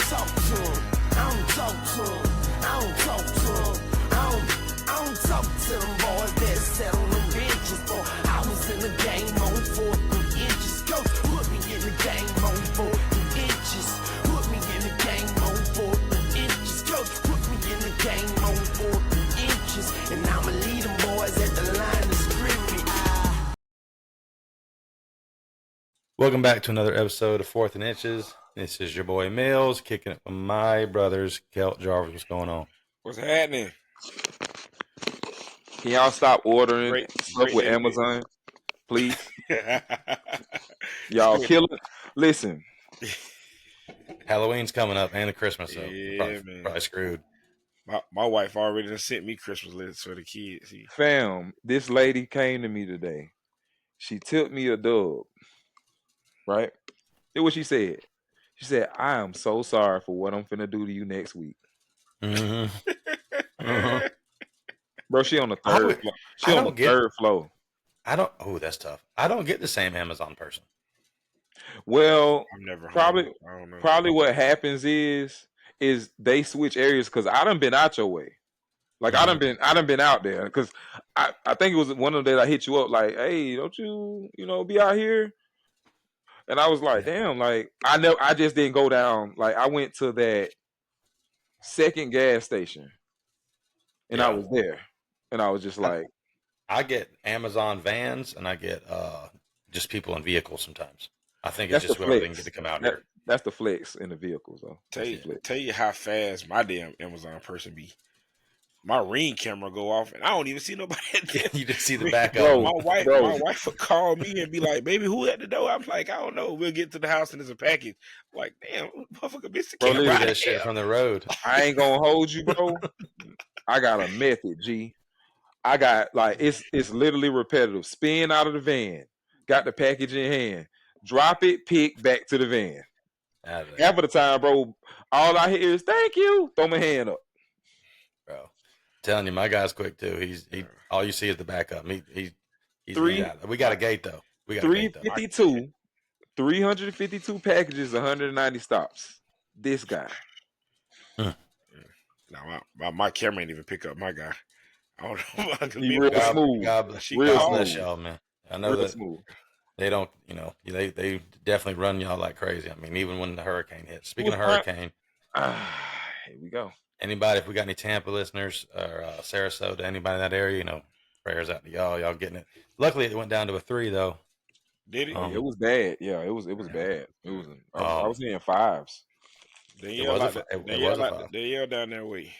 talk to him. I don't talk to him. I don't talk to him. I don't talk to them boys that sat on the benches. For I was in the game on 4 inches. Coach put me in the game on 4 inches. Put me in the game on 4 inches. Coach put me in the game on 4 inches. And I'ma lead them boys at the line of scrimmage. Welcome back to another episode of 4th and Inches. This is your boy Mills, kicking it with my brothers, Kelt, Jarvis. What's going on? What's happening? Can y'all stop ordering Great stuff with interview. Amazon, please? Y'all killing. Listen, Halloween's coming up and the Christmas, so Yeah, probably screwed. My wife already done sent me Christmas lists for the kids. fam, this lady came to me today. She tipped me a dub, right? Here's what she said. She said, I am so sorry for what I'm finna do to you next week. Mm-hmm. Bro, she on the third floor. She on the third floor. Oh, that's tough. I don't get the same Amazon person. Well, I'm never probably home. I don't know. Probably what happens is they switch areas because I done been out your way. Like I done been out there because I think it was one of the days I hit you up like, hey, don't you be out here? And I was like, damn, like I just didn't go down. Like I went to that second gas station and I was there. And I was just like, I get Amazon vans and I get just people in vehicles sometimes. I think it's just whoever they can get to come out here. That's the flex in the vehicles though. Tell you how fast my damn Amazon person be. My Ring camera go off and I don't even see nobody at the You just see the back bro, of my wife would call me and be like, baby, who at the door? I'm like, I don't know. We'll get to the house and there's a package. I'm like, damn, motherfucker missed the camera. Look at that shit from the road. I ain't gonna hold you, bro. I got a method, G. I got like it's literally repetitive. Spin out of the van, got the package in hand, drop it, pick back to the van. Half of the time, bro, all I hear is thank you. Throw my hand up. Bro. Telling you, my guy's quick too. He all you see is the backup. He's we got a gate though. We got 352, 352 packages, 190 stops. This guy. Now my camera ain't even pick up my guy. I don't know. He real smooth. God bless y'all, man. I know that smooth. They don't, they definitely run y'all like crazy. I mean, even when the hurricane hit. Speaking of hurricane, here we go. Anybody, if we got any Tampa listeners or Sarasota, anybody in that area, prayers out to y'all. Y'all getting it. Luckily, it went down to a 3 though. Did it? It was bad. Yeah, it was bad. It was. I was hearing 5s. It was a 5. They yell down that way.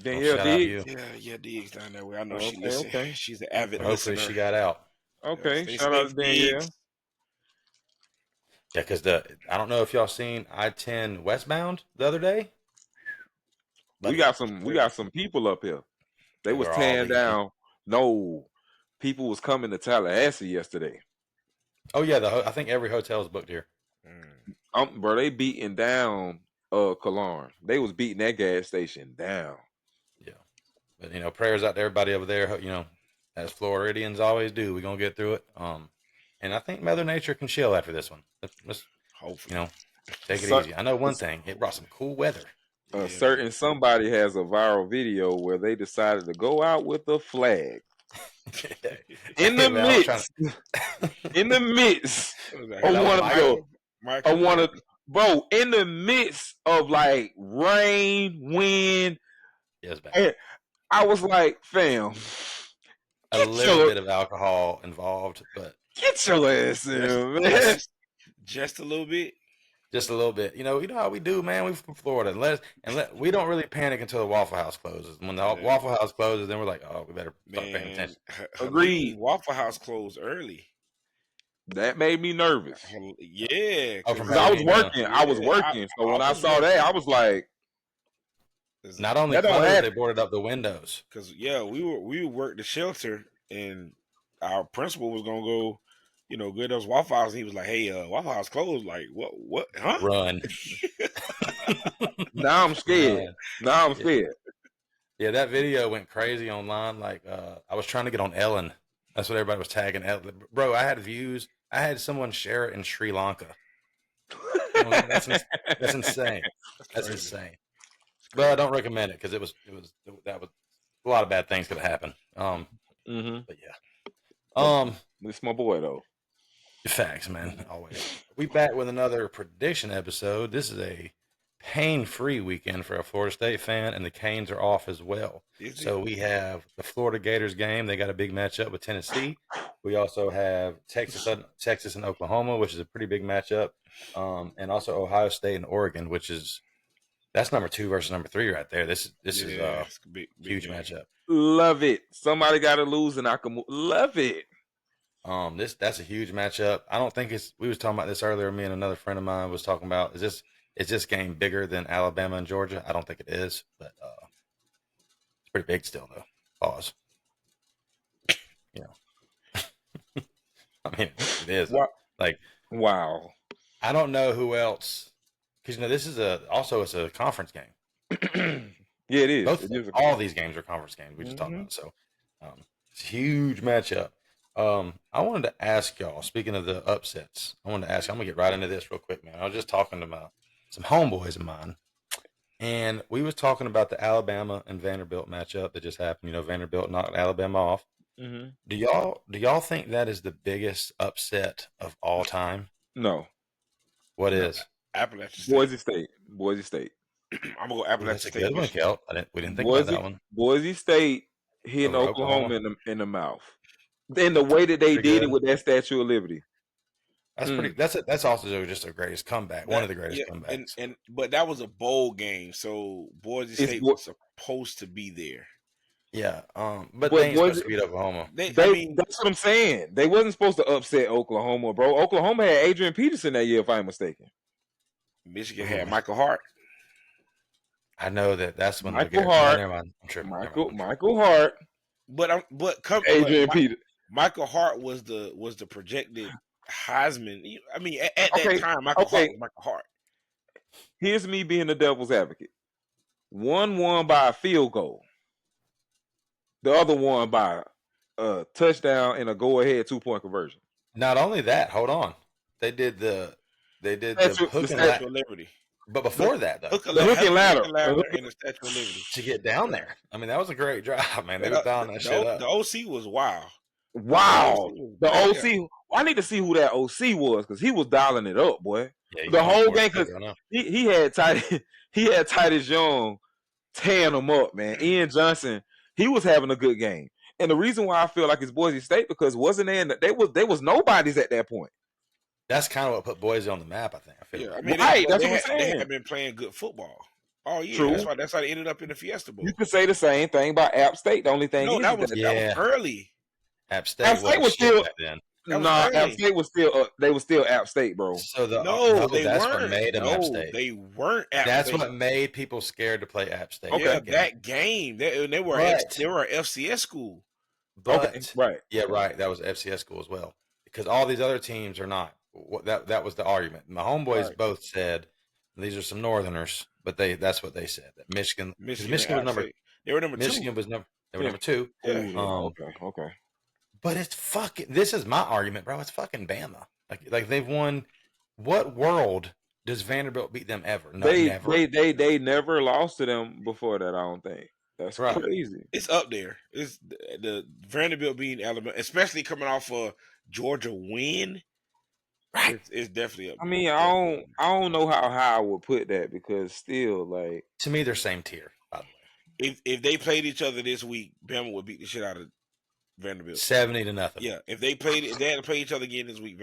Danielle Diggs. Yeah, Diggs down that way. I know she listens. Okay. She's an avid listener. Hopefully she got out. Okay, shout out to Danielle. Yeah, because I don't know if y'all seen I-10 westbound the other day. We got some people up here. They was tearing down. No, people was coming to Tallahassee yesterday. Oh yeah, I think every hotel is booked here. Bro, they beating down Kalorn. They was beating that gas station down. Yeah, but prayers out to everybody over there. As Floridians always do, we're gonna get through it. And I think Mother Nature can chill after this one. Let's hopefully, take it easy. I know one thing: it brought some cool weather. Certain somebody has a viral video where they decided to go out with a flag. In the midst in the midst of like rain, wind. Yes, bad. I was like, fam, a little bit of alcohol involved, but get your ass in, man. Just a little bit. Just a little bit. You know how we do, man. We're from Florida. We don't really panic until the Waffle House closes. When the Waffle House closes, then we're like, oh, we better start paying attention. Agreed. Waffle House closed early. That made me nervous. Yeah. Because I was working. I was working. So when I saw that, I was like, not only closed, they boarded up the windows. Because we worked the shelter, and our principal was gonna go, get those Waffle House. And he was like, "Hey, Waffle House closed. Like, what? Huh? Run." Now I'm scared. Yeah, that video went crazy online. Like, I was trying to get on Ellen. That's what everybody was tagging Ellen. Bro, I had views. I had someone share it in Sri Lanka. That's insane. That's crazy. insane. But I don't recommend it because that was a lot of bad things could have happened. But yeah. This my boy though. Facts, man. Always. We back with another prediction episode. This is a pain-free weekend for a Florida State fan, and the Canes are off as well. So we have the Florida Gators game. They got a big matchup with Tennessee. We also have Texas and Oklahoma, which is a pretty big matchup, and also Ohio State and Oregon, that's number 2 versus number 3 right there. This is a big huge game. matchup. Love it. Somebody got to lose, and I can love it. That's a huge matchup. I don't think we was talking about this earlier. Me and another friend of mine was talking about is this game bigger than Alabama and Georgia? I don't think it is, but it's pretty big still though. Pause. You know, I mean it is. Like wow. I don't know who else because this is it's a conference game. Yeah, it is. All these games are conference games. We just talked about it. So it's a huge matchup. I wanted to ask y'all, speaking of the upsets, I'm going to get right into this real quick, man. I was just talking to some homeboys of mine, and we was talking about the Alabama and Vanderbilt matchup that just happened. Vanderbilt knocked Alabama off. Mm-hmm. Do y'all think that is the biggest upset of all time? No. What is? Appalachian State. Boise State. I'm going to go Appalachian State. Good one, Kelt. We didn't think about that one. Boise State hitting Oklahoma in the mouth. Then the way that they did it with that Statue of Liberty. That's pretty. That's also just the greatest comeback. One of the greatest comebacks. But that was a bowl game, so Boise State was supposed to be there. Yeah, but they ain't supposed to beat Oklahoma. That's what I'm saying. They wasn't supposed to upset Oklahoma, bro. Oklahoma had Adrian Peterson that year, if I'm mistaken. Michigan had Michael Hart. I know that's when Michael Hart. I'm tripping. Michael Hart. Adrian Peterson. Michael Hart was the projected Heisman. I mean, at that time, Michael Hart was Michael Hart. Here's me being the devil's advocate. One won by a field goal. The other won by a touchdown and a go-ahead 2-point conversion. Not only that, hold on. They did the hook and ladder. Liberty. But before that, though, the hook and ladder and the Statue of Liberty to get down there. I mean, that was a great drive, man. They were dialing that shit up. The OC was wild. Wow, the OC. I need to see who that OC was because he was dialing it up, boy. Yeah, the whole game because he had Titus Young tearing him up, man. Ian Johnson, he was having a good game, and the reason why I feel like it's Boise State because they was nobodies at that point. That's kind of what put Boise on the map, I think. I feel I mean, that's what I'm saying. They have been playing good football all year. True. That's why they ended up in the Fiesta Bowl. You could say the same thing about App State. The only thing that was early. App State was still back then. App State was still they were still App State, bro. So they that's weren't. what made them App State. They weren't App That's State. what made people scared to play App State. Okay, that game they were an FCS school. But right. Yeah, right. That was FCS school as well. Because all these other teams are not. That was the argument. My homeboys both said these are some Northerners, but that's what they said. That Michigan was number. They were number Michigan 2. was number. They were number 2. Yeah. Okay. But it's fucking. This is my argument, bro. It's fucking Bama. Like they've won. What world does Vanderbilt beat them ever? No, never. They never lost to them before that. I don't think. That's crazy. It's up there. It's the Vanderbilt beating Alabama, especially coming off a Georgia win. Right. It's definitely up there. I mean, I don't know how high I would put that because still, like to me, they're same tier. By the way, if they played each other this week, Bama would beat the shit out of Vanderbilt 70-0. Yeah, if they had to play each other again this week,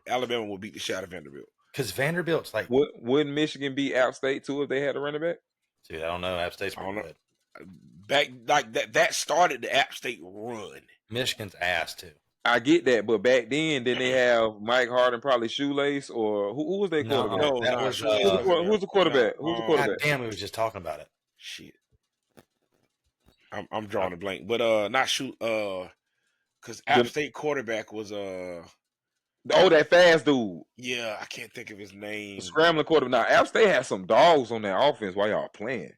Alabama would beat the shit out of Vanderbilt. Because Vanderbilt's like, wouldn't Michigan beat App State too if they had a running back? Dude, I don't know. App State's pretty good. Back like that started the App State run. Michigan's ass too. I get that, but back then, didn't they have Mike Hart and probably Shoelace or who was their quarterback? Who's the quarterback? Who's the quarterback? God damn, we was just talking about it. Shit, I'm drawing a blank, but not shoot. Because App State quarterback was that fast dude. Yeah, I can't think of his name. The scrambling quarterback. Now App State had some dogs on their offense while y'all playing.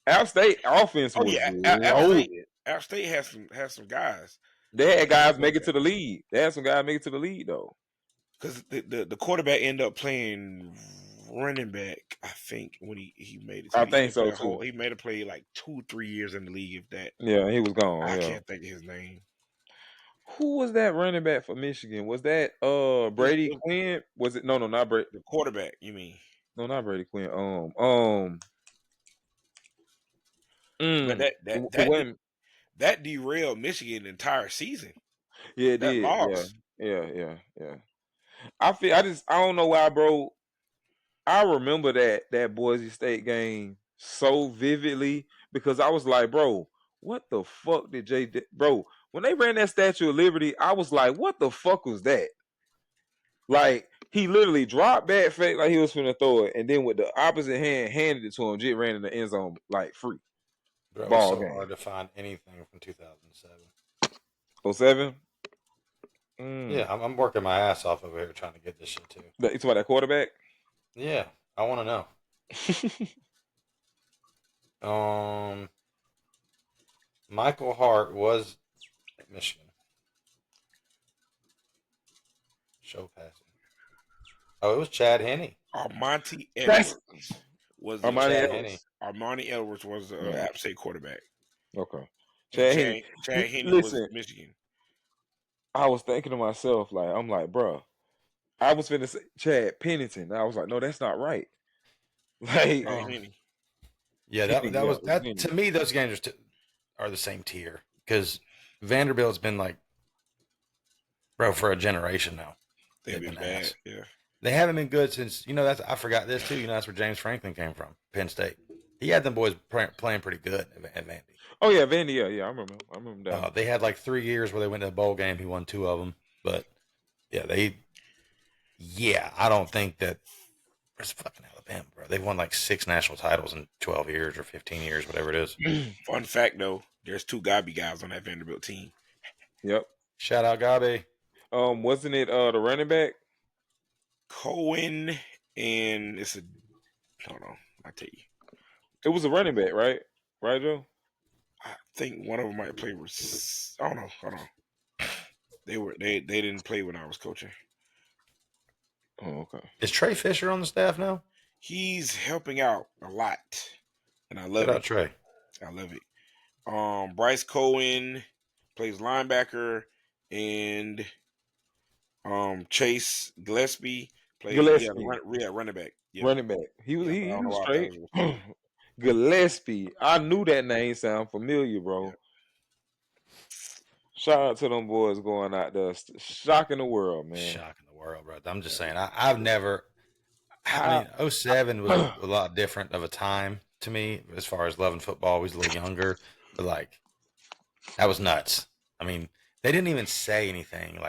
App State offense was App State has some guys. They had guys make it to the lead. They had some guys make it to the lead though. Because the quarterback ended up playing running back. I think when he made it, I he think didn't play so a whole. too. He made a play like 2-3 years in the league, if that. Yeah, he was gone. I Yeah. can't think of his name. Who was that running back for Michigan? Was that Brady Was Quinn? Was it? No, not Brady. the quarterback? You mean? No, not Brady Quinn. But it wasn't. that derailed Michigan the entire season. Yeah, it That did. loss. Yeah. I don't know why, bro. I remember that Boise State game so vividly because I was like, bro, what the fuck did bro? When they ran that Statue of Liberty, I was like, what the fuck was that? Like he literally dropped back fake like he was finna throw it, and then with the opposite hand handed it to him. Jit ran in the end zone like free. Bro, it was Ball so game. hard to find anything from 2007. 07? Yeah, I'm working my ass off over here trying to get this shit too. You talking about that quarterback? Yeah, I want to know. Michael Hart was at Michigan. Show passing. Oh, it was Chad Henne. Armonte That's Edwards was Armani Chad Edwards. Henne. Armonte Edwards was the Yeah. App State quarterback. Okay. And Chad Henne. Chad Henne was Listen, Michigan. I was thinking to myself, like, I'm like, bro, I was finna say Chad Pennington. I was like, no, that's not right. Like, Chad Henne. Yeah, that yeah, was it that Henne. to me. Those games are the same tier because Vanderbilt's been like, bro, for a generation now. They've been bad. ass. Yeah. They haven't been good since I forgot this too. That's where James Franklin came from, Penn State. He had them boys playing pretty good at Vandy. Oh yeah, Vandy. Yeah, I remember that. They had like 3 years where they went to the bowl game. He won 2 of them, but yeah, I don't think that. Where's fucking Alabama, bro? They've won like 6 national titles in 12 years or 15 years, whatever it is. Fun fact though, there's 2 Gabi guys on that Vanderbilt team. Yep. Shout out Gabi. Wasn't it the running back? Cohen and it's a hold on, I'll tell you. It was a running back, right? Right, Joe? I think one of them might play with I don't know. Hold on. They didn't play when I was coaching. Oh, okay. Is Trey Fisher on the staff now? He's helping out a lot. And I love Shout out it. Trey. I love it. Bryce Cohen plays linebacker and Chase Gillespie plays running back. Yeah. Running back. He was Yeah, I don't know was why straight. that was- Gillespie. I knew that name sound familiar, bro. Yeah. Shout out to them boys going out there, shocking the world, man. Shocking the world, bro. I'm just saying. I've never. I mean, 07 was a lot different of a time to me as far as loving football. I was a little younger, but like that was nuts. I mean, they didn't even say anything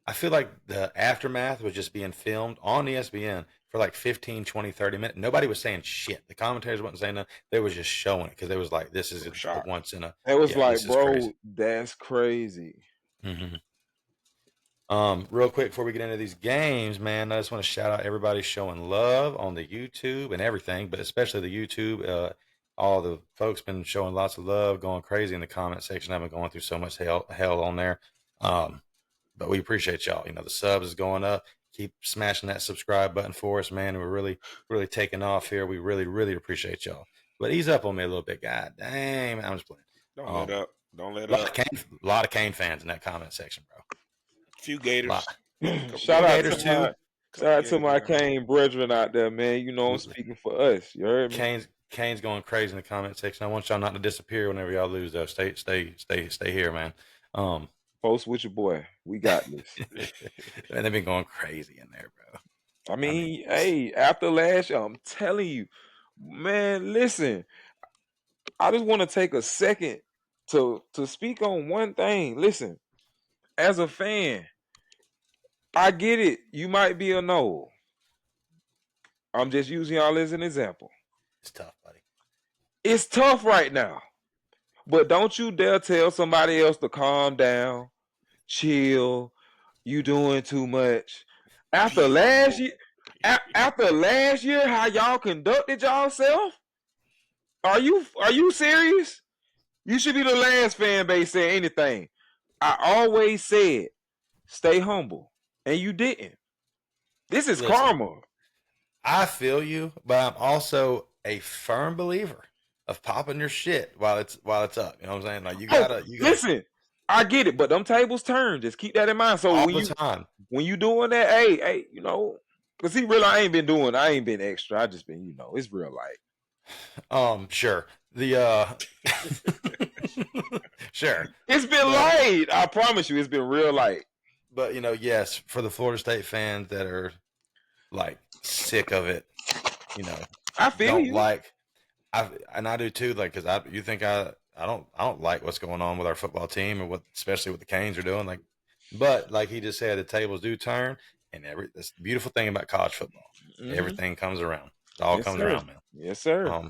I feel like the aftermath was just being filmed on ESPN for like 15, 20, 30 minutes. Nobody was saying shit. The commentators wasn't saying nothing. They was just showing it because they was like, this is a once in a. It was like, this is bro, crazy. that's crazy. Mm-hmm. Real quick before we get into these games, man, I just want to shout out everybody showing love on the YouTube and everything, but especially the YouTube. All the folks been showing lots of love, going crazy in the comment section. I've been going through so much hell on there. But we appreciate y'all. The subs is going up. Keep smashing that subscribe button for us, man. We're really, really taking off here. We really, really appreciate y'all. But ease up on me a little bit, God dang, man. I'm just playing. Don't let up. Don't let up. up. A lot of Cane fans in that comment section, bro. Few Gators. Shout out to my Cane brethren out there, man. I'm speaking for us. You heard me? Kane's going crazy in the comment section. I want y'all not to disappear whenever y'all lose, though. Stay here, man. Post with your boy. We got this. And they've been going crazy in there, bro. I mean, hey, after last year, I'm telling you, man, listen. I just want to take a second to speak on one thing. Listen, as a fan, I get it. You might be a no. I'm just using y'all as an example. It's tough, buddy. It's tough right now. But don't you dare tell somebody else to calm down, chill, you doing too much. After last year, how y'all conducted yourself? Are you serious? You should be the last fan base saying anything. I always said, stay humble, and you didn't. This is karma. I feel you, but I'm also a firm believer of popping your shit while it's up. You know what I'm saying? Like you gotta Listen, I get it, but them tables turn. Just keep that in mind. So all when the time. you doing that, hey, cause he really I ain't been extra. I just been, it's real light. Sure. The sure. It's been light. I promise you, it's been real light. But yes, for the Florida State fans that are like sick of it, I feel don't you. like. And I do too. Like, cause you think I don't like what's going on with our football team or especially what the Canes are doing. Like, but like he just said, the tables do turn, and that's the beautiful thing about college football. Mhm. Everything comes around. It all comes around, man. Yes, sir.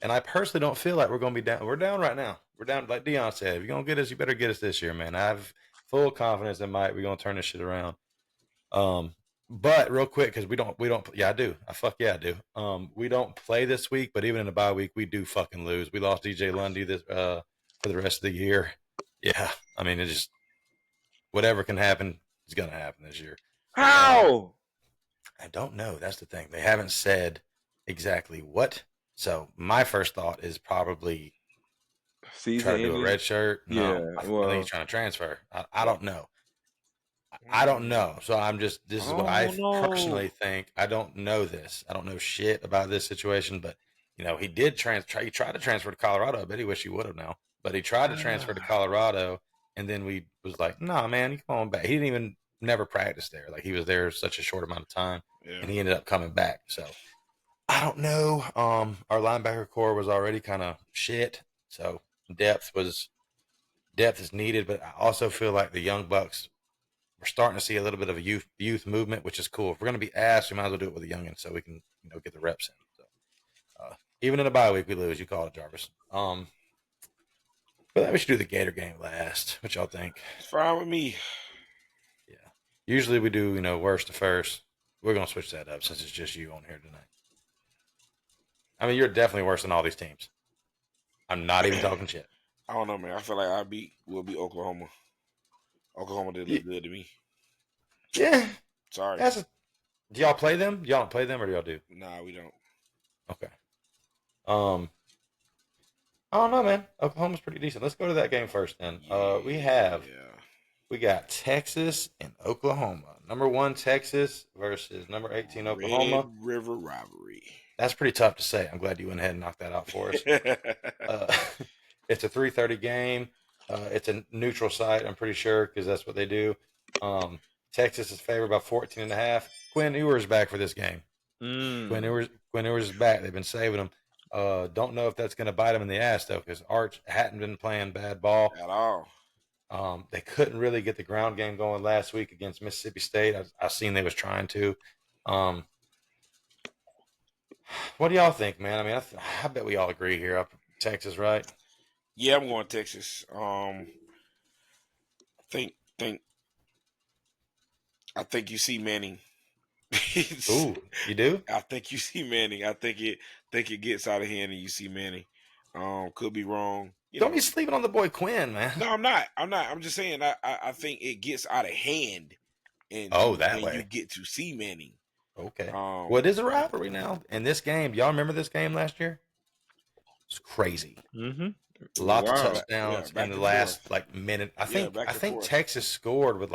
And I personally don't feel like we're going to be down. We're down right now. We're down, like Dion said. If you're going to get us, you better get us this year, man. I have full confidence in Mike. We're going to turn this shit around. But real quick, because we don't. Yeah, I do. I do. We don't play this week, but even in the bye week, we do fucking lose. We lost DJ Lundy for the rest of the year. Yeah, I mean, it's just whatever can happen is going to happen this year. How? I don't know. That's the thing. They haven't said exactly what. So my first thought is probably season try to do a red shirt. No, Yeah, I think he's trying to transfer. I don't know. I don't know. So this is what I personally think. I don't know this. I don't know shit about this situation, but he did he tried to transfer to Colorado. I bet he wish he would have now, but he tried to transfer to Colorado, and then we was like, nah, man, you come on back. He didn't even never practice there. Like he was there such a short amount of time, and he ended up coming back. So I don't know. Our linebacker core was already kind of shit, so depth is needed, but I also feel like the young bucks, we're starting to see a little bit of a youth movement, which is cool. If we're going to be asked, we might as well do it with the youngins so we can get the reps in. So even in a bye week, we lose. You call it, Jarvis. But we should do the Gator game last. What y'all think? It's fine with me. Yeah. Usually we do worst to first. We're gonna switch that up since it's just you on here tonight. I mean, you're definitely worse than all these teams. I'm not even talking shit. I don't know, man. I feel like we'll beat Oklahoma. Oklahoma did look good to me. Yeah. Sorry. Do y'all play them? Y'all don't play them, or do y'all do? Nah, we don't. Okay. I don't know, man. Oklahoma's pretty decent. Let's go to that game first, then. We got Texas and Oklahoma. Number 1 Texas versus number 18 Oklahoma. Red River rivalry. That's pretty tough to say. I'm glad you went ahead and knocked that out for us. It's a 3:30 game. It's a neutral site, I'm pretty sure, because that's what they do. Texas is favored by 14.5. Quinn Ewers back for this game. Quinn Ewers is back. They've been saving him. Don't know if that's going to bite him in the ass, though, because Arch hadn't been playing bad ball at all. They couldn't really get the ground game going last week against Mississippi State. I seen they was trying to. What do y'all think, man? I mean, I bet we all agree here. Up Texas, right? Yeah, I'm going Texas. I think you see Manning. Ooh, you do? I think you see Manning. I think it gets out of hand and you see Manning. Could be wrong. Don't be sleeping on the boy Quinn, man. No, I'm not. I'm just saying I think it gets out of hand and you get to see Manning. Okay. Well, it is a rivalry now. And this game, y'all remember this game last year? It's crazy. Mm-hmm. Lots of touchdowns in the last minute. I think Texas scored with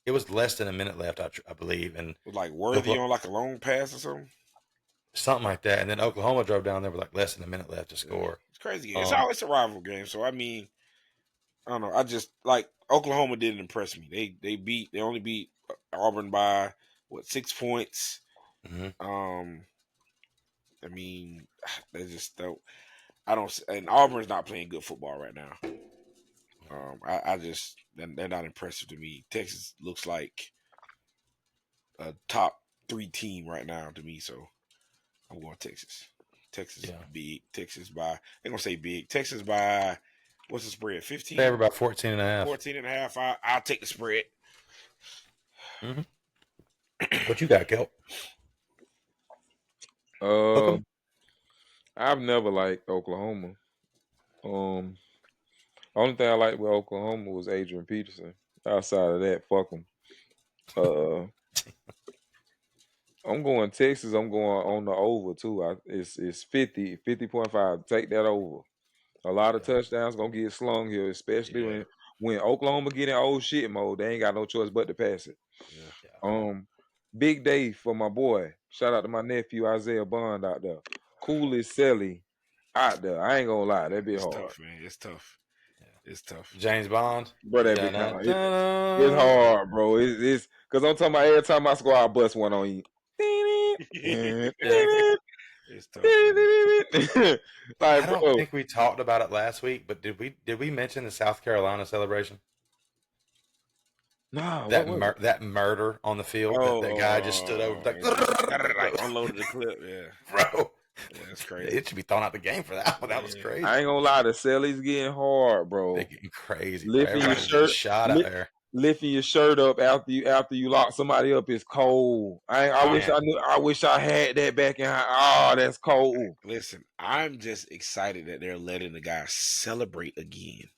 it was less than a minute left, I believe, and with Worthy on a long pass or something like that. And then Oklahoma drove down there with less than a minute left to score. It's crazy. It's a rival game. So I mean, I don't know. I just Oklahoma didn't impress me. They only beat Auburn by 6 points. Mm-hmm. I mean, they just don't. I don't. And Auburn's not playing good football right now. They're not impressive to me. Texas looks like a top 3 team right now to me, so I'm going Texas. Texas big. Texas by, they're gonna say big. Texas by, what's the spread? 15. Favor about 14.5. 14.5. I'll take the spread. Mm-hmm. What you got, Kelt? I've never liked Oklahoma. Only thing I liked with Oklahoma was Adrian Peterson. Outside of that, fuck him. I'm going Texas. I'm going on the over too. It's 50.5. Take that over. A lot of touchdowns gonna get slung here, especially when Oklahoma get in old shit mode. They ain't got no choice but to pass it. Yeah. Big day for my boy. Shout out to my nephew Isaiah Bond out there. Coolest Selly out there. I ain't gonna lie, that be It's hard. tough, man. It's tough. It's tough. James Bond. Bro, that be kind of it's Dun-dun-dun. hard, bro. It's because I'm talking about every time I score, I bust one on you. It's tough, man. I Like, don't bro, think we talked about it last week, but did we mention the South Carolina celebration? nah, That what was it? that murder on the field. That guy just stood over like Unloaded the clip. Yeah, bro. yeah, that's crazy. It should be thrown out the game for that one. That was crazy. I ain't gonna lie, the Selly's getting hard, bro. They getting crazy. Lifting your Everybody's shirt, getting shot out there. lifting your shirt up after you lock somebody up is cold. I wish I had that back in high. Oh, that's cold. Listen, I'm just excited that they're letting the guy celebrate again.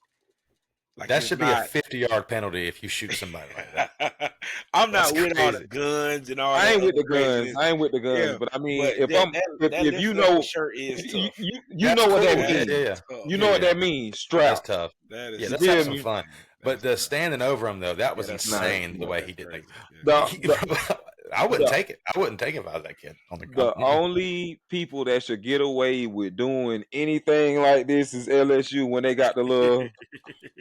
Like that should be a 50-yard penalty if you shoot somebody like that. I'm not with all the guns and all. I ain't with the guns. I ain't with the guns. Yeah, but I mean, if you know, shirt is tough. You know what that means. Yeah. You know what that means. Strap. That's tough. Let's have some fun. But the standing over him though, that was insane. The way he did it. I wouldn't take it. I wouldn't take it if I was that kid. The only people that should get away with doing anything like this is LSU when they got the little.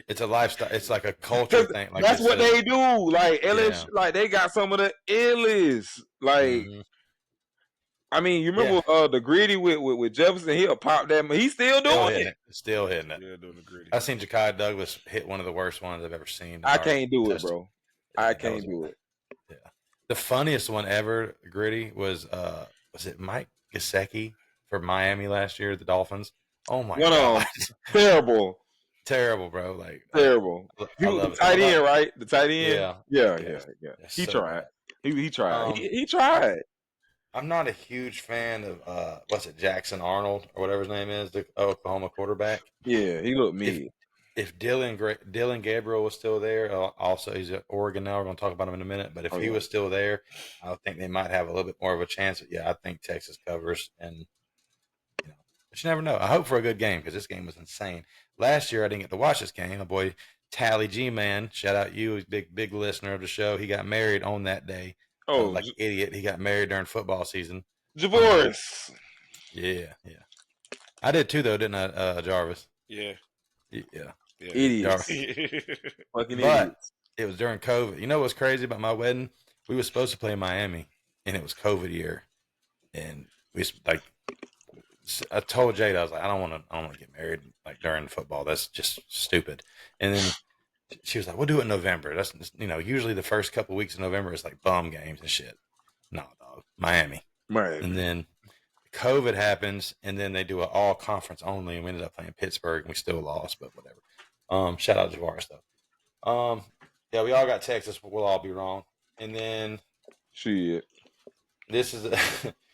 It's a lifestyle. It's like a culture thing. Like that's what they do. Like LSU, like they got some of the illest. Like, I mean, you remember the gritty with Jefferson? He'll pop that. He's still doing it. Still hitting it. Yeah, doing the gritty. I've seen Ja'Kai Douglas hit one of the worst ones I've ever seen. I can't do it, bro. I can't do it. Yeah. The funniest one ever, gritty, was it Mike Gesicki for Miami last year, the Dolphins? Oh my god. Terrible, bro. Like terrible. He was the tight end, right? The tight end. Yeah. He tried. He tried. He tried. I'm not a huge fan of Jackson Arnold or whatever his name is, the Oklahoma quarterback. Yeah, he looked mean. If Dylan Gabriel was still there, also he's at Oregon now. We're going to talk about him in a minute. But if he was still there, I think they might have a little bit more of a chance. But yeah, I think Texas covers, and but you never know. I hope for a good game because this game was insane. Last year I didn't get to watch this game. My boy Tally G Man, shout out you, he's big listener of the show. He got married on that day. Oh, like an idiot! He got married during football season. Divorce. Yeah. I did too, though, didn't I, Jarvis? Yeah. Idiots. Fucking idiots. It was during COVID. You know what's crazy about my wedding? We were supposed to play in Miami, and it was COVID year, and I told Jade, I was like, I don't want to get married like during football. That's just stupid. And then she was like, we'll do it in November. That's usually the first couple of weeks of November is like bum games and shit. No, dog, Miami. Right. And then COVID happens, and then they do an all conference only, and we ended up playing Pittsburgh, and we still lost, but whatever. Shout out to Jarvis though. Yeah, we all got Texas, but we'll all be wrong. And then shit, this is a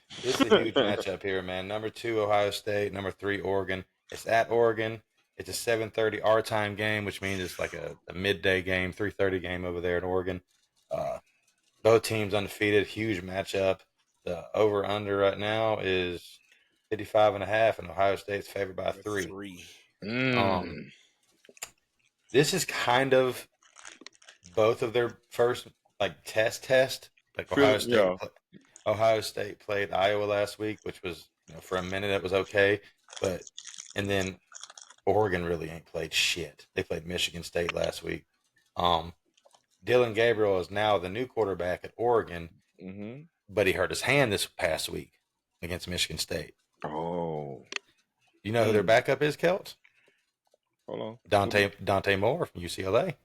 huge matchup here, man. Number 2 Ohio State, number 3 Oregon. It's at Oregon. It's a 7:30 our time game, which means it's like a midday game, 3:30 game over there in Oregon. Both teams undefeated, huge matchup. The over/under right now is 55.5, and Ohio State's favored by 3. This is kind of both of their first like test. Like Ohio State played Iowa last week, which was for a minute it was okay, and then Oregon really ain't played shit. They played Michigan State last week. Dylan Gabriel is now the new quarterback at Oregon, but he hurt his hand this past week against Michigan State. Oh. You know who their backup is, Kelt? Hold on. Dante Moore from UCLA.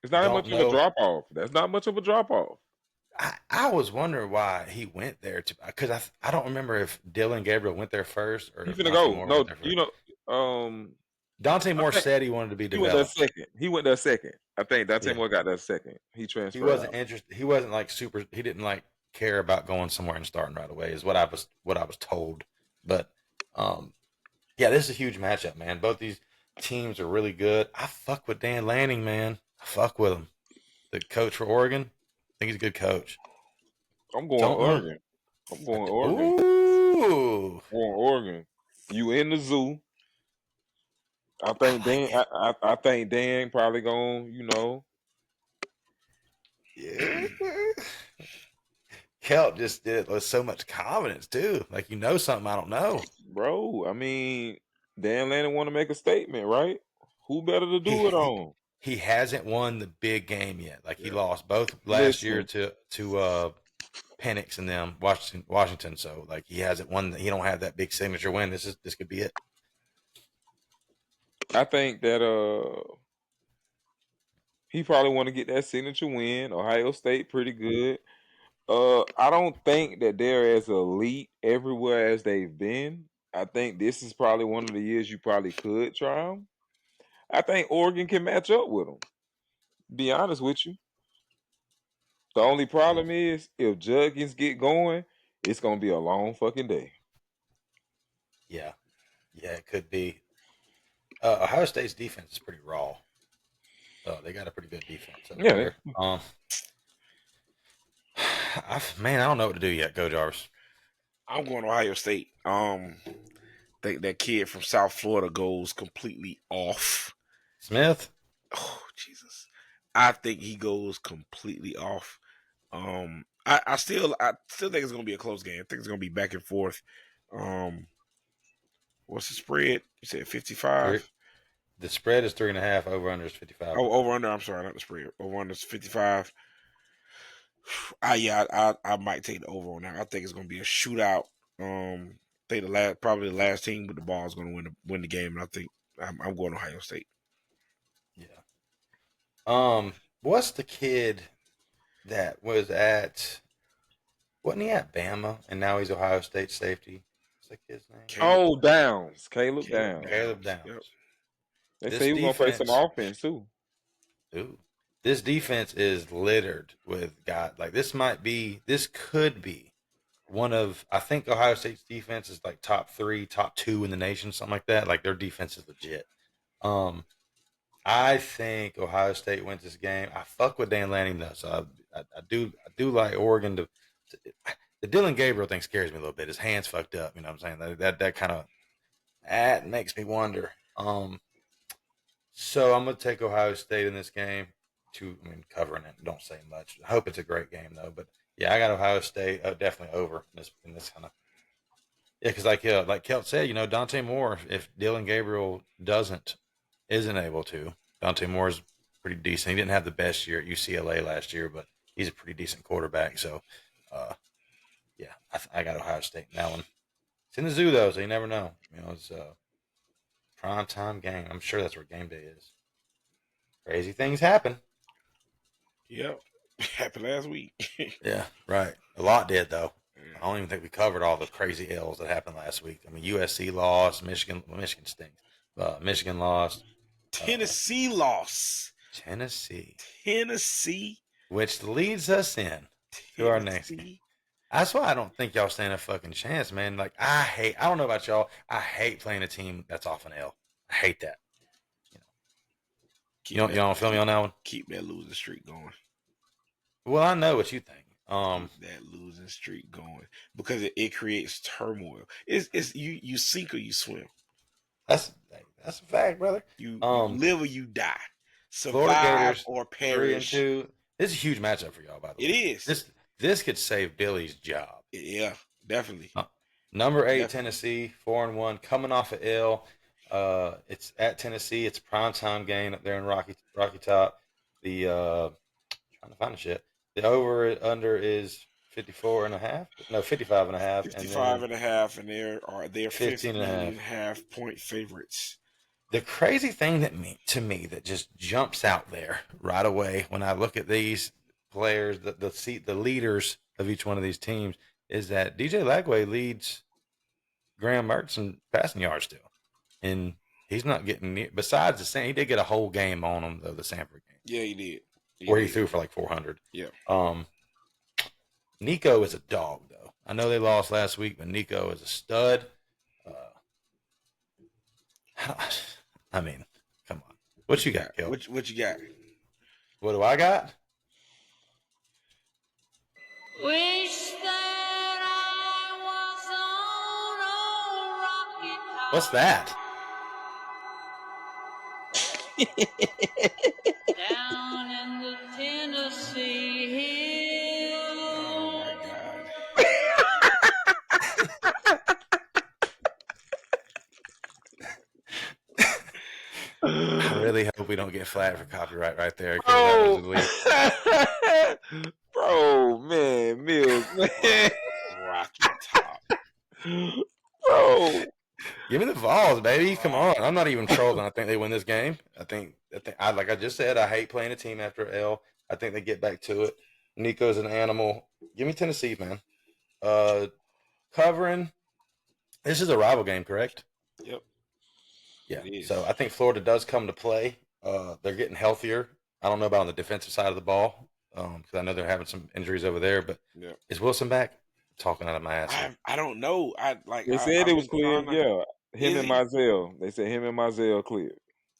It's not much of a drop off. That's not much of a drop off. I was wondering why he went there because I don't remember if Dylan Gabriel went there first or he's gonna go. No, Dante Moore said he wanted to be developed. He went there second. I think Dante Moore got that second. He transferred. He wasn't interested. He wasn't like super. He didn't like care about going somewhere and starting right away. Is what I was told. But yeah, this is a huge matchup, man. Both these teams are really good. I fuck with Dan Lanning, man. I fuck with him. The coach for Oregon. think he's a good coach. I'm going Don't know. Oregon. I'm going Oregon. Ooh. I'm going Oregon. You in the zoo. I think like Dan. I think Dan probably gonna, Yeah. Kelt just did it with so much confidence too. Like something I don't know. bro. I mean, Dan Lanning want to make a statement, right? Who better to do it He on? he hasn't won the big game yet. Like he lost both last year Listen, to Penix and them Washington. So like he hasn't won. He don't have that big signature win. This could be it. I think that he probably want to get that signature win. Ohio State pretty good. I don't think that they're as elite everywhere as they've been. I think this is probably one of the years you probably could try them. I think Oregon can match up with them. Be honest with you. The only Yeah, problem is if Juggins get going, it's gonna be a long fucking day. yeah, yeah. It could be. Ohio State's defense is pretty raw. They got a pretty good defense up Yeah, there. Man, I don't know what to do yet. Go Jarvis. I'm going to Ohio State. Think that kid from South Florida goes completely off. Smith. Oh Jesus, I think he goes completely off. I still think it's gonna be a close game. I think it's gonna be back and forth. What's the spread? You said 55. The spread is 3.5. Over under is 55. Oh, over under. I'm sorry, not the spread. Over under is 55. I might take the over on that. I think it's gonna be a shootout. I think probably the last team with the ball is gonna win the game, and I think I'm going Ohio State. Yeah. What's the kid that was at? Wasn't he at Bama and now he's Ohio State safety? What's that kid's name? Caleb Downs. Caleb Downs. Caleb Downs. Yep. They This say he was gonna play some defense, offense too. ooh, this defense is littered with guys. Like this could be one of. I think Ohio State's defense is like top 3, top 2 in the nation, something like that. Like their defense is legit. Um, I think Ohio State wins this game. I fuck with Dan Lanning though, so I do like Oregon to. The Dylan Gabriel thing scares me a little bit. His hands fucked up. You know what I'm saying? That kind of that makes me wonder. So I'm gonna take Ohio State in this game. Covering it. Don't say much. I hope it's a great game though. But yeah, I got Ohio State definitely over in this kind of. Yeah, because like Kelt said, Dante Moore. If Dylan Gabriel isn't able to, Dante Moore is pretty decent. He didn't have the best year at UCLA last year, but he's a pretty decent quarterback. So, yeah, I got Ohio State in that one. It's in the zoo though, so you never know. It's a prime time game. I'm sure that's where game day is. Crazy things happen. Yep. Happened last week. Yeah, right. A lot did though. I don't even think we covered all the crazy L's that happened last week. USC lost. Michigan stinks. Michigan lost. Tennessee lost. Tennessee, which leads us to our next game. That's why I don't think y'all stand a fucking chance, man. Like I don't know about y'all. I hate playing a team that's off an L. I hate that. You don't feel me on that one? Keep that losing streak going. Well, I know what you think. Keep that losing streak going because it creates turmoil. It's you sink or you swim. That's a fact, brother. You live or you die. Florida Gators or perish. 3-2. This is a huge matchup for y'all, by the way. It is. This could save Billy's job. Yeah, definitely. Number 8 Tennessee, 4-1, coming off of L. It's at Tennessee. It's a primetime game up there in Rocky Top. The trying to find the shit. The over under is 55.5. No, 55.5. 55.5, and they're 15.5 point favorites. The crazy thing to me that just jumps out there right away when I look at these players, the leaders of each one of these teams, is that DJ Lagway leads Graham Mertz in passing yards still, and he's not getting near. Besides he did get a whole game on him though, the Sanford game. Yeah, he did. He threw for like 400. Yeah. Nico is a dog though. I know they lost last week, but Nico is a stud. I mean, come on. What you got, Kel? What you got? What do I got? Wish that I was on a rocket top. What's that? Down in the Tennessee Oh hills. my God. I really hope we don't get flagged for copyright right there because that was elite. Bro, man, Mills, man. Rocky Top. Bro. Give me the Vols, baby. Come on. I'm not even trolling. I think they win this game. I think like I just said, I hate playing a team after an L. I think they get back to it. Nico's an animal. Give me Tennessee, man. Covering. This is a rival game, correct? Yep. Yeah. It is. So I think Florida does come to play. They're getting healthier. I don't know about on the defensive side of the ball because I know they're having some injuries over there. But is Wilson back? Talking out of my ass. I don't know. They said it was clear. Yeah, him Is and he? Mizell. They said him and Mizell cleared.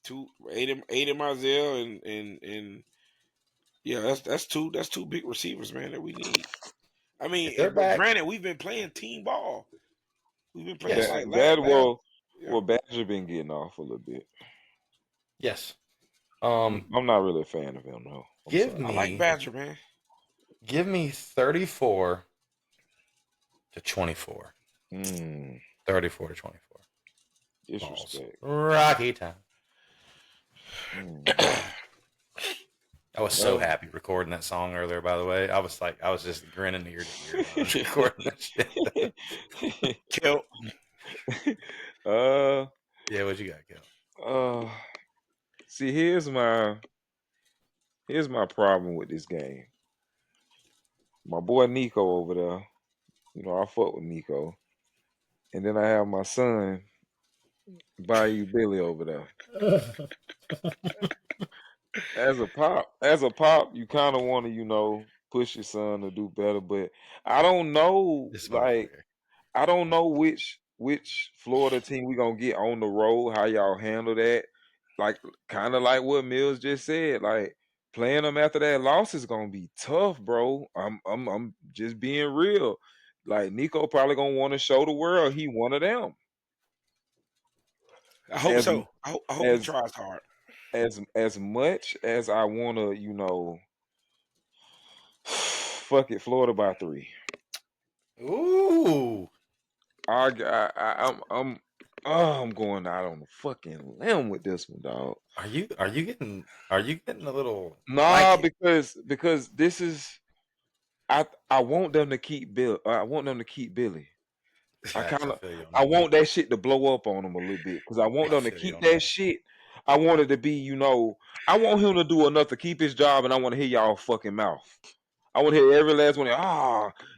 Aiden Marzell and yeah, that's two big receivers, man, that we need. I mean, they're but back- granted, we've been playing team ball. We've been playing Yes. like Well, Badger been getting off a little bit. Yes. I'm not really a fan of him though. I like Badger, man. Give me 34 to 24. 34 to 24. Disrespect. Rocky time. Mm. I was so happy recording that song earlier, by the way. I was just grinning ear to ear. I was recording that shit. Kelt. Yeah, what you got, Kelt? See, here's my problem with this game. My boy Nico over there, you know, I fuck with Nico. And then I have my son, Bayou Billy over there. As a pop, you kind of want to, you know, push your son to do better, but I don't know, I don't know which Florida team we gonna get on the road. How y'all handle that? Like, kind of like what Mills just said. Like, playing them after that loss is gonna be tough, bro. I'm just being real. Like, Nico probably gonna want to show the world he one of them. I hope so. I hope he tries hard. As much as I wanna, you know, fuck it, Florida by 3. Ooh. I'm going out on the fucking limb with this one, dog. Are you getting a little? Nah, because this is I want them to keep Bill. I want them to keep Billy. I want that shit to blow up on him a little bit because I want them to keep that shit. I want it to be, you know, I want him to do enough to keep his job, and I want to hear y'all fucking mouth. I want to hear every last one.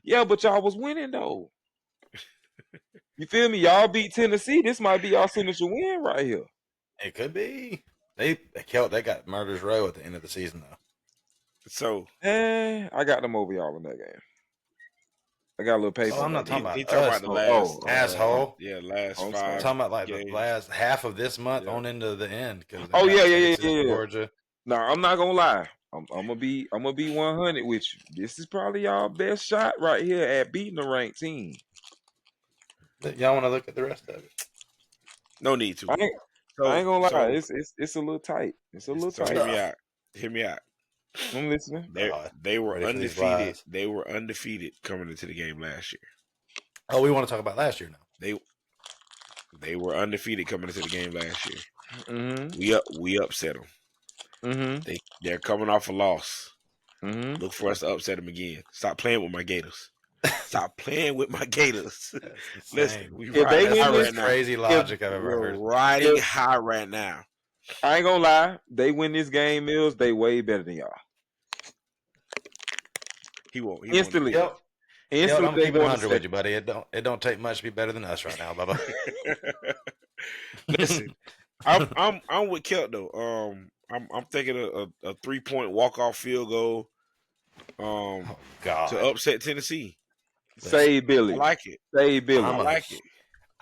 Yeah, but y'all was winning though. You feel me? Y'all beat Tennessee. This might be y'all signature win right here. It could be. They got Murder's Row at the end of the season though. So I got them over y'all in that game. I got a little paper. Oh, I'm not talking about he talking about the last asshole. Last 5. I'm talking about like games. the last half of this month on into the end. Yeah. Georgia. No, I'm not gonna lie. I'm gonna be 100 with you. This is probably y'all best shot right here at beating a ranked team. Y'all want to look at the rest of it? No need to. I ain't gonna lie. It's a little tight. It's a little tight. Hear me out. I'm listening. They were undefeated. They were undefeated coming into the game last year. Oh, we want to talk about last year now. They were undefeated coming into the game last year. Mm-hmm. We upset them. Mm-hmm. They're coming off a loss. Mm-hmm. Look for us to upset them again. Stop playing with my Gators. Stop playing with my Gators. Listen, we riding high right now. Crazy logic I've ever heard. Riding high right now. I ain't gonna lie. They win this game, Mills. They way better than y'all. He won't. Instantly. Instantly, I'm keeping 100 with you, buddy. It don't take much to be better than us right now, Bubba. Listen, I'm with Kelt though. I'm thinking a 3-point walk-off field goal. To upset Tennessee. Say Billy. I like it. Say Billy. I like it.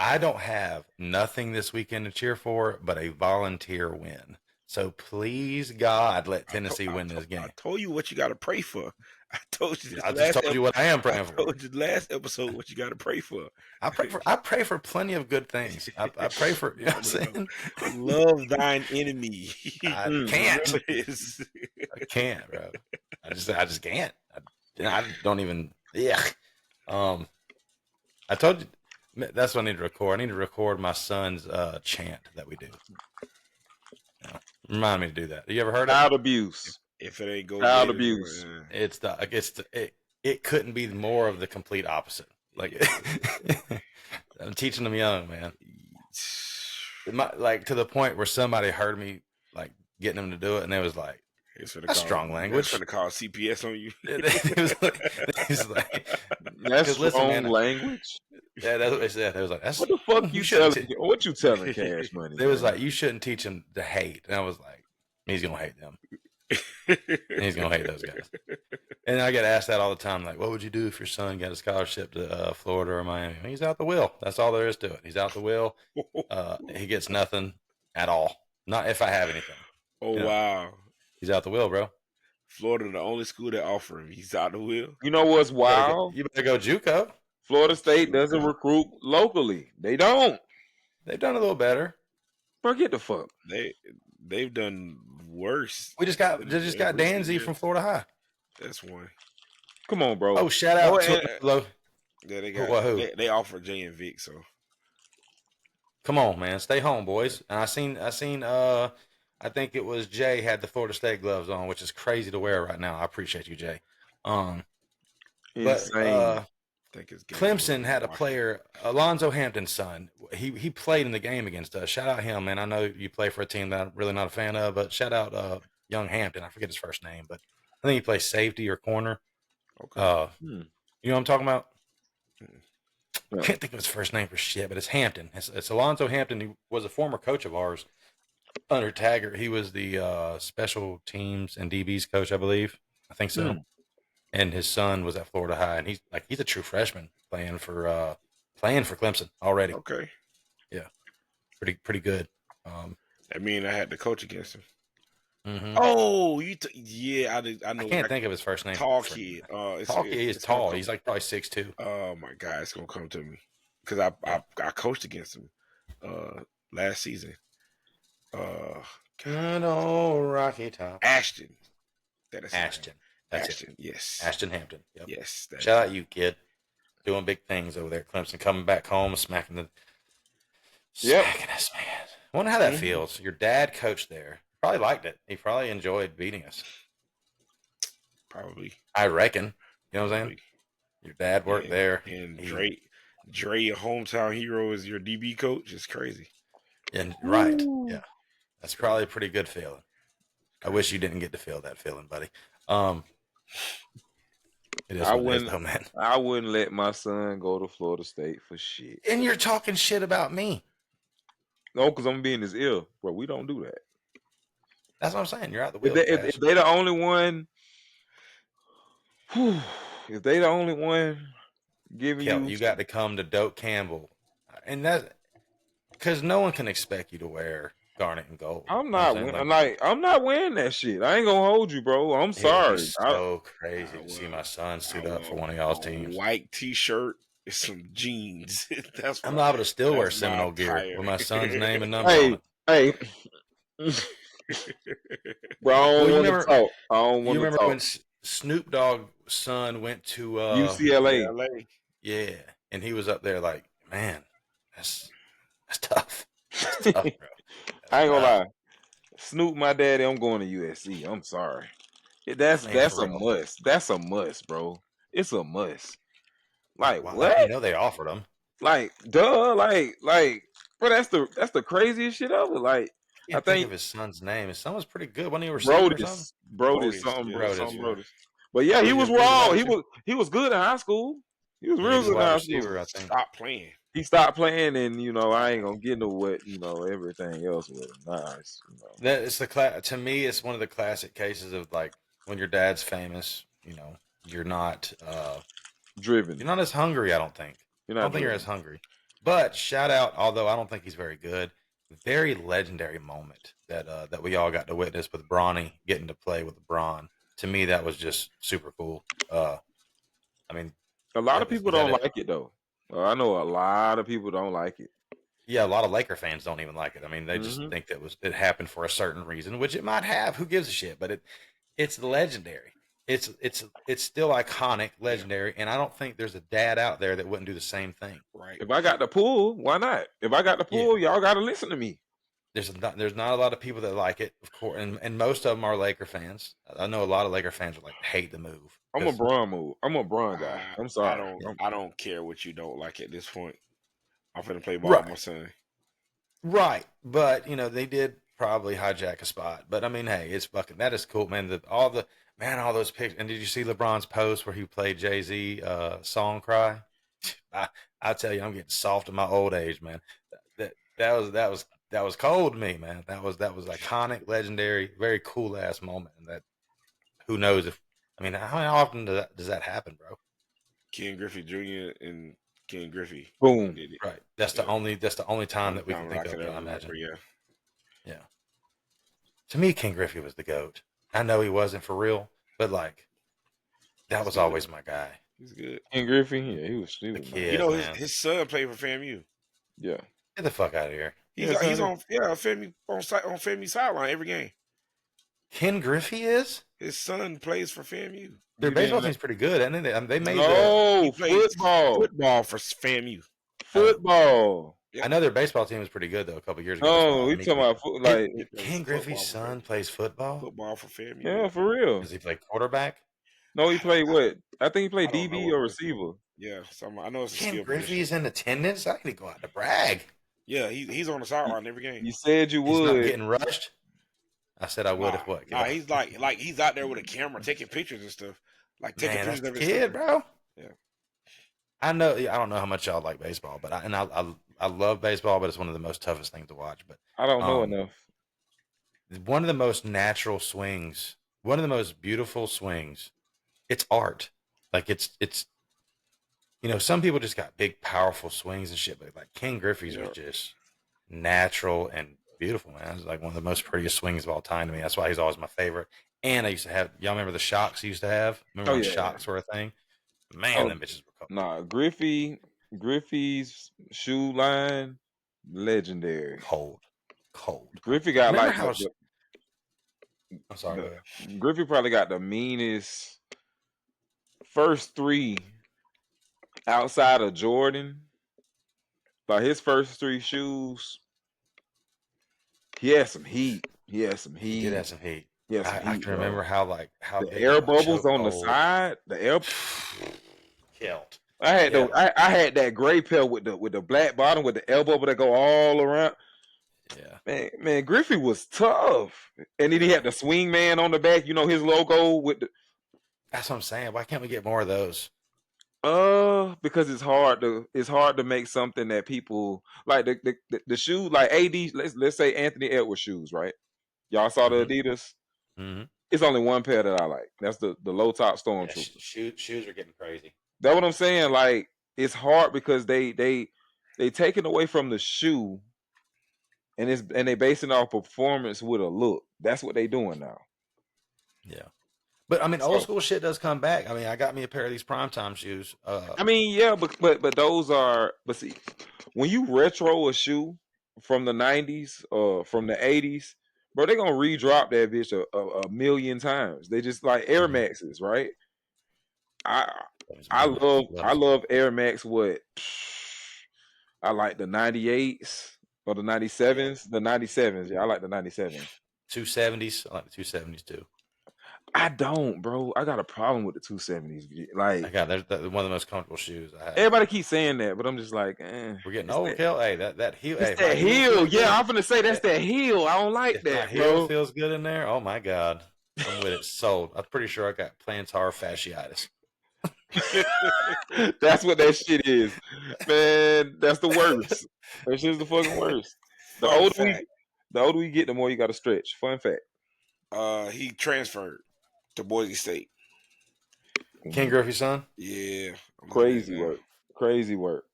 I don't have nothing this weekend to cheer for but a volunteer win. So please, God, let Tennessee win this game. I told you what you got to pray for. I told you. I just told you what I am praying for. I told you last episode what you got to pray for. I pray for plenty of good things. I pray for, you know what I'm saying? Love thine enemy. I can't. I can't, bro. I just can't. I don't even. Yeah. I told you that's what I need to record. I need to record my son's chant that we do. Remind me to do that. You ever heard of child abuse? If it ain't go child abuse, it couldn't be more of the complete opposite. Like I'm teaching them young, man. Like to the point where somebody heard me like getting them to do it, and they was like, "That's strong language." Trying to call CPS on you. It was like, that's strong man, language. Yeah, that's what they said. It was like, "What the fuck you telling? What you telling Cash Money?" It was like, you shouldn't teach him to hate, and I was like, he's gonna hate them. And he's gonna hate those guys. And I get asked that all the time, like, what would you do if your son got a scholarship to Florida or Miami? He's out the will. That's all there is to it. He's out the will. He gets nothing at all. Not if I have anything. Oh, you know? Wow. He's out the will, bro. Florida, the only school that offer him. He's out the will. You know what's wild? You better go JUCO. Florida State doesn't recruit locally. They don't. They've done a little better. Forget the fuck. They've done worse. They just got Danzy from Florida High. That's one. Come on, bro. Oh, shout out to yeah, they got they offer Jay and Vic, so come on, man. Stay home, boys. And I seen I think it was Jay had the Florida State gloves on, which is crazy to wear right now. I appreciate you, Jay. But Clemson had a player, Alonzo Hampton's son. He played in the game against us. Shout out him, man. I know you play for a team that I'm really not a fan of, but shout out young Hampton. I forget his first name, but I think he plays safety or corner. Okay. You know what I'm talking about? I can't think of his first name for shit, but it's Hampton. It's Alonzo Hampton. He was a former coach of ours under Taggart. He was the special teams and DBs coach, I believe. I think so. And his son was at Florida High, and he's a true freshman playing for Clemson already. Okay. Yeah. Pretty good. I mean, I had to coach against him. Mm-hmm. Oh, I know. I can't think of his first name. Tall kid. He's tall. He's like probably 6'2". Oh my God, it's gonna come to me because I coached against him last season. Good old Rocky Top. Ashton. Ashton. That's Ashton. It. Yes. Ashton Hampton. Yep. Yes. Shout out you, kid. Doing big things over there at Clemson. Coming back home, smacking us, man. I wonder how that feels. Your dad coached there. Probably liked it. He probably enjoyed beating us. Probably. I reckon. You know what I'm saying? Your dad worked there. And Dre, your hometown hero, is your DB coach. It's crazy. And right. Yeah. That's probably a pretty good feeling. I wish you didn't get to feel that feeling, buddy. It is what it is, though, man. I wouldn't let my son go to Florida State for shit. And you're talking shit about me. No, because I'm being his ear. Bro, we don't do that. That's what I'm saying. You're out the wheel. If they the only one, if they the only one giving Kelt, you got to come to Doak Campbell, and that's because no one can expect you to wear garnet and gold. I'm not wearing that shit. I ain't gonna hold you, bro. I'm sorry. It's so crazy to see my son suit up for one of y'all's teams. White T-shirt and some jeans. I'm liable to still wear Seminole gear with my son's name and number on it. Hey. Bro, I don't want to remember when Snoop Dogg's son went to UCLA? Yeah, and he was up there like, man, that's tough. That's tough, bro. I ain't gonna lie. Snoop, my daddy, I'm going to USC. I'm sorry. That's a must. That's a must, bro. It's a must. Like, what? You know they offered him. Like, duh. Like, bro, that's the craziest shit ever. Like, I think of his son's name. His son was pretty good when he was Brodus. But yeah, he was raw. He was good in high school. He was real good in high school. I think. Stop playing. He stopped playing, and I ain't gonna get into what everything else with him. Nice. That is to me, it's one of the classic cases of like when your dad's famous. You're not driven. You're not as hungry. I don't think. I don't think you're as hungry. But shout out, although I don't think he's very good. very legendary moment that we all got to witness with Bronny getting to play with LeBron. To me, that was just super cool. I mean, A lot of that people was that don't it? like it though. I know a lot of people don't like it. Yeah, a lot of Laker fans don't even like it. I mean, they just Mm-hmm. think that it happened for a certain reason, which it might have. Who gives a shit? But it's legendary. It's still iconic, legendary, and I don't think there's a dad out there that wouldn't do the same thing. Right. If I got the pull, why not? If I got the Yeah, pull, y'all got to listen to me. there's not a lot of people that like it, of course, and most of them are Laker fans. I know a lot of Laker fans would like hate the move I'm a because Bron move. I'm a Bron guy. I'm I sorry. don't I don't care what you don't like at this point. I'm finna play ball with right, my son. right, but they did probably hijack a spot. But I mean, hey, it's fucking that is cool, man. All those pictures. And did you see LeBron's post where he played Jay-Z "Song Cry"? I tell you, I'm getting soft in my old age, man. That was cold to me, man. That was iconic, legendary, very cool ass moment. And that who knows if I mean how often does that happen, bro? Ken Griffey Jr. and Ken Griffey Boom. did it. Right. That's the Yeah. only time Only that we time can I think could of that ever I remember. imagine. Yeah. Yeah. To me, King Griffey was the GOAT. I know he wasn't for real, but like that He's was good. always my guy. He's good. King Griffey, yeah, he was The nice. You kid, know man. his son played for FAMU. Yeah. Get the fuck out of here. He's son. on FAMU on FAMU sideline every game. Ken Griffey is? His son plays for FAMU. Their You baseball didn't team's pretty good, and they made He No plays football. football for FAMU. Football. Yep. I know their baseball team was pretty good though a couple years ago. That's why No, I we mean, talking about Ken, like He plays Ken football Griffey's for son FAMU. plays football. Football for FAMU. yeah, for real. Does he play quarterback? No, he played what? I think he I played don't know DB what or position. receiver. Yeah, I know it's a Ken skill position. Griffey's in attendance. I need to go out to brag. Yeah, he's on the sideline every game. You said you He's not would. getting rushed. I said I would if what? Nah, he's like he's out there with a camera taking pictures and stuff. Like taking Man, that's pictures the of his kid, stuff. bro. Yeah. I know. I don't know how much y'all like baseball, but I love baseball, but it's one of the most toughest things to watch. But I don't know um, enough. one of the most natural swings, one of the most beautiful swings. It's art. Like it's some people just got big, powerful swings and shit, but like Ken Griffey's was just natural and beautiful, man. It's like one of the most prettiest swings of all time to me. That's why he's always my favorite. And I used to have y'all remember the shocks he used to have? Remember when shocks were a thing? Man, Oh, them bitches were cold. nah, Griffey's shoe line, legendary. Cold. Griffey got Remember like how I'm sorry, go ahead. Griffey probably got the meanest first three outside of Jordan. Like his first three shoes, he had some heat. He did have some heat. He had some I heat, can bro. remember how The big air of a bubbles on the chokehold. side. The air. Kelt. I had Yeah. I had that gray pair with the black bottom with the air bubble that go all around. Yeah. Man, Griffey was tough, and then he had the swing man on the back. You know his logo with the. That's what I'm saying. Why can't we get more of those? Because it's hard to make something that people like the shoe like AD. Let's say Anthony Edwards shoes, right? Y'all saw the Adidas. Mm-hmm. It's only one pair that I like. That's the low top Yeah, Stormtrooper. shoes are getting crazy. That's what I'm saying. Like it's hard because they taking away from the shoe, and they basing off performance with a look. That's what they doing now. Yeah. But I mean, old So, school shit does come back. I mean, I got me a pair of these primetime shoes. I mean, yeah, but those are. But see, when you retro a shoe from the '90s or from the '80s, bro, they gonna redrop that bitch a million times. They just like Air Maxes, right? I love Air Max. What I like the 98s or the 97s. The 97s, yeah, I like the 97s. 270s. I like the 270s too. I don't, bro. I got a problem with the 270s. Like, they're one of the most comfortable shoes I have. Everybody keeps saying that, but I'm just like, we're getting old, Kel. Hey, that heel. It's that heel. Yeah, I'm gonna say that's that heel. I don't like that, heel bro. feels good in there. Oh my god, I'm with it. Sold. I'm pretty sure I got plantar fasciitis. That's what that shit is, man. That's the worst. That shit's the fucking worst. The older we get, the more you got to stretch. Fun fact. He transferred to Boise State. Ken Griffey's son. Yeah. Crazy work.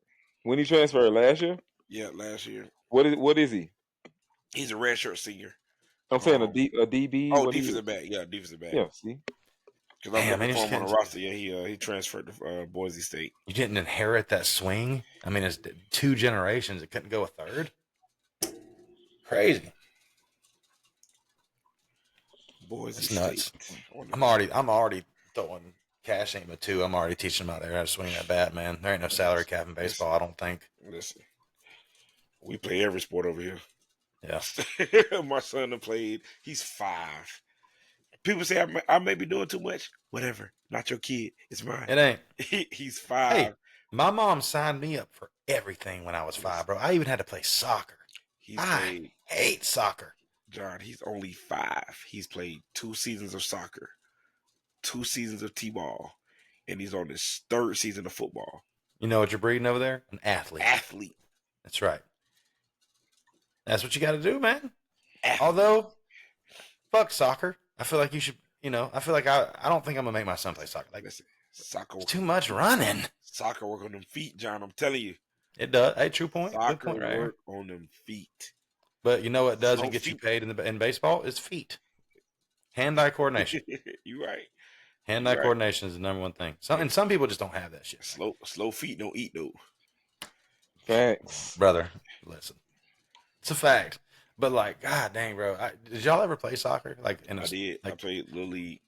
When he transferred last year? Yeah, last year. What is he? He's a redshirt senior. I'm saying a DB. Oh, what defensive back. Yeah, defensive back. Yeah, see. Because I'm looking for him on the roster. Yeah, he transferred to Boise State. You didn't inherit that swing. I mean, it's 2 generations. It couldn't go a third. Crazy. Boise It's State. nuts. I'm already throwing cash ain't but 2. I'm already teaching them out there how to swing that bat, man. There ain't no salary cap in baseball, I don't think. Listen, we play every sport over here. Yeah. My son have played. He's 5. People say I may be doing too much. Whatever. Not your kid. It's mine. It ain't. He's 5. Hey, my mom signed me up for everything when I was 5, bro. I even had to play soccer. I hate soccer. John, he's only 5. He's played 2 seasons of soccer, 2 seasons of t-ball, and he's on his 3rd season of football. You know what you're breeding over there? An athlete. Athlete. That's right. That's what you got to do, man. Athlete. Although, fuck soccer. I feel like you should, I feel like I don't think I'm going to make my son play soccer. Like, listen, soccer. It's too much running. Soccer work on them feet, John. I'm telling you. It does. Hey, true point. Soccer Good point, right work on them feet. But you know what doesn't get you paid in baseball is feet. Hand-eye coordination. You're right. Hand-eye coordination is the number one thing. Some people just don't have that shit. Slow feet don't eat though. Facts, brother. Listen, it's a fact. But like, god dang, bro, did y'all ever play soccer? Like, I did. I played Little League.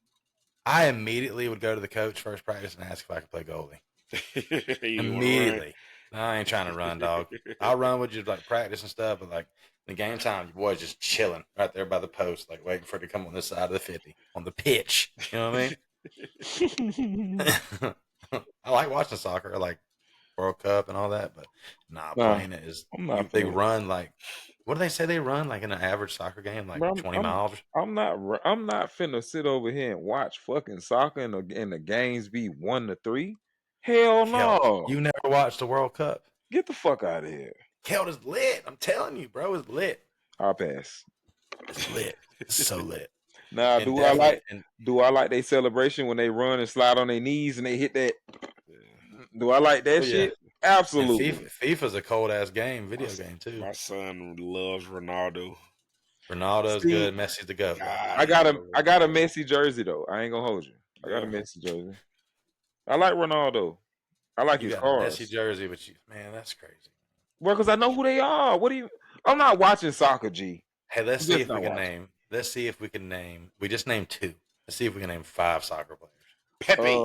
I immediately would go to the coach first practice and ask if I could play goalie. Immediately. I ain't trying to run, dog. I'll run with you like practice and stuff, but like the game time, your boy's just chilling right there by the post, like waiting for it to come on this side of the 50 on the pitch. You know what I mean? I like watching soccer. I like World Cup and all that, but playing it is. They run like, what do they say they run like in an average soccer game, like 20 miles? I'm not finna sit over here and watch fucking soccer and the games be 1-3. Hell no. You never watched the World Cup? Get the fuck out of here. Kelt is lit. I'm telling you, bro, it's lit. I'll pass. It's lit. It's so lit. Now, do I like their celebration when they run and slide on their knees and they hit that? Do I like that shit? Absolutely. FIFA's a cold ass video game too. My son loves Ronaldo. Ronaldo's good. Messi's the GOAT. I got a Messi jersey though. I ain't gonna hold you. I got a Messi jersey. I like Ronaldo. I like his cars. Messi jersey, but man, that's crazy. Well, because I know who they are. I'm not watching soccer, G. Hey, let's see if we can name. We just named 2. Let's see if we can name 5 soccer players. Pepe.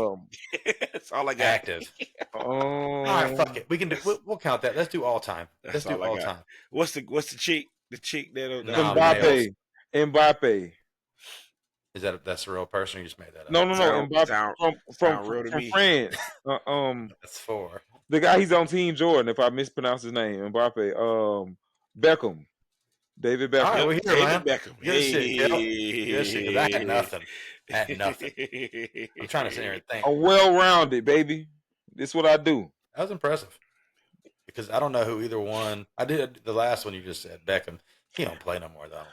That's all I got. Active. All right, fuck it. We can do. We'll count that. Let's do all time. Let's do all time. What's the chick? The chick that Mbappe. Is that's a real person? Or you just made that up? No. Mbappe from France. That's 4. The guy, he's on Team Jordan. If I mispronounce his name, Mbappe. Beckham. David Beckham. All right, we're here, man. Beckham. Good shit. I had nothing. I'm trying to sit here and think. I'm well-rounded, baby. This is what I do. That was impressive. Because I don't know who either one. I did the last one you just said, Beckham. He don't play no more, though.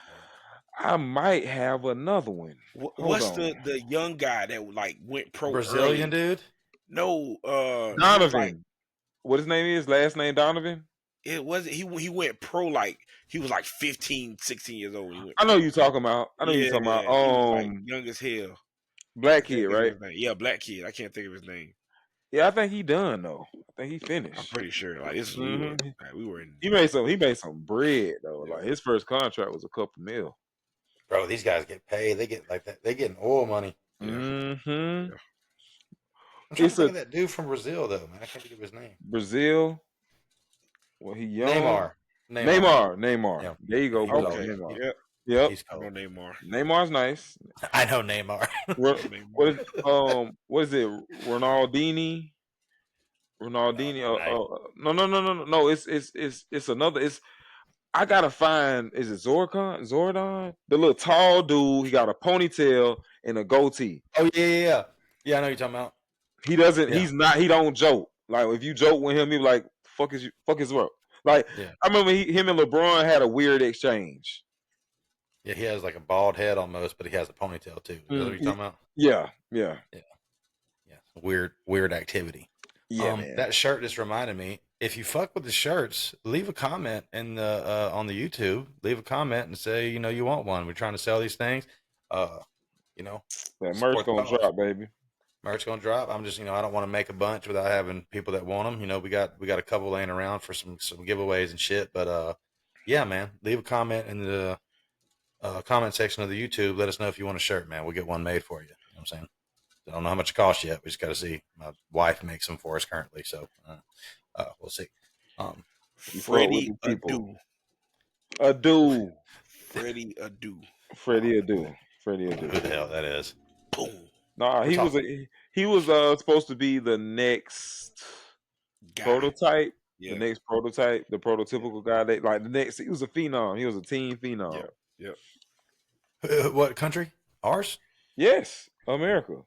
I might have another one. What's the young guy that like went pro? Brazilian early? Dude? No, Donovan. What his name is? Last name Donovan? It wasn't. He went pro like he was like 15, 16 years old. I know you talking about. He was like young as hell. Black kid, right? Yeah, black kid. I can't think of his name. Yeah, I think he done though. I think he finished. I'm pretty sure. Like this, we were in. He made some bread though. Yeah. Like his first contract was a couple mil. Bro, these guys get paid. They get like that. They getting oil money. Mm-hmm. Yeah. I'm trying to think of that dude from Brazil though, man. I can't think of his name. Brazil. Well, he young. Neymar. Yeah. There you go. Okay. Neymar. Yep. I know Neymar. Neymar's nice. I know Neymar. What is it? Ronaldinho. No. It's another. I gotta find. Is it Zordon? The little tall dude. He got a ponytail and a goatee. Oh yeah. I know you're talking about. He doesn't. Yeah. He's not. He don't joke. Like if you joke with him, he be like, fuck his work. Like I remember him and LeBron had a weird exchange. Yeah, he has like a bald head almost, but he has a ponytail too. Is that what you're talking about? Yeah. Weird activity. Yeah, man. That shirt just reminded me. if you fuck with the shirts, leave a comment in the on the YouTube. Leave a comment and say you want one. We're trying to sell these things. Uh, you know, That merch support the gonna cause. drop, baby. Merch gonna drop. I'm just I don't want to make a bunch without having people that want them. We got a couple laying around for some giveaways and shit. But yeah, man, leave a comment in the comment section of the YouTube. Let us know if you want a shirt, man. We'll get one made for you. You know what I'm saying? I don't know how much it costs yet. We just got to see. My wife makes them for us currently, so we'll see. You fuck with Freddie the people. Adu. Adu. Freddie Adu. Freddie Adu. Freddie Who the Adu. hell that is? Boom. Nah, We're he was supposed to be the next Guy. prototype. Yeah. The next prototype, the prototypical guy that like the next. He was a phenom. He was a team phenom. Yep. What country? Ours? Yes, America.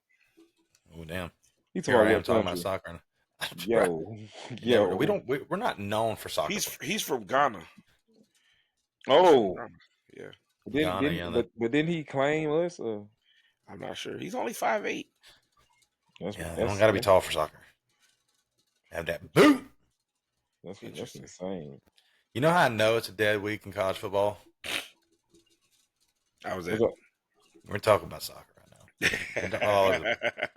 Oh damn! He Here I am what talking country? about soccer. Yo, Yo, we're not known for soccer. He's from Ghana. Oh, Ghana. Yeah. Ghana, but didn't he claim us? I'm not sure. He's only 5'8". You don't got to be tall for soccer. Have that boot. That's insane. You know how I know it's a dead week in college football? I was at. We're talking about soccer right now.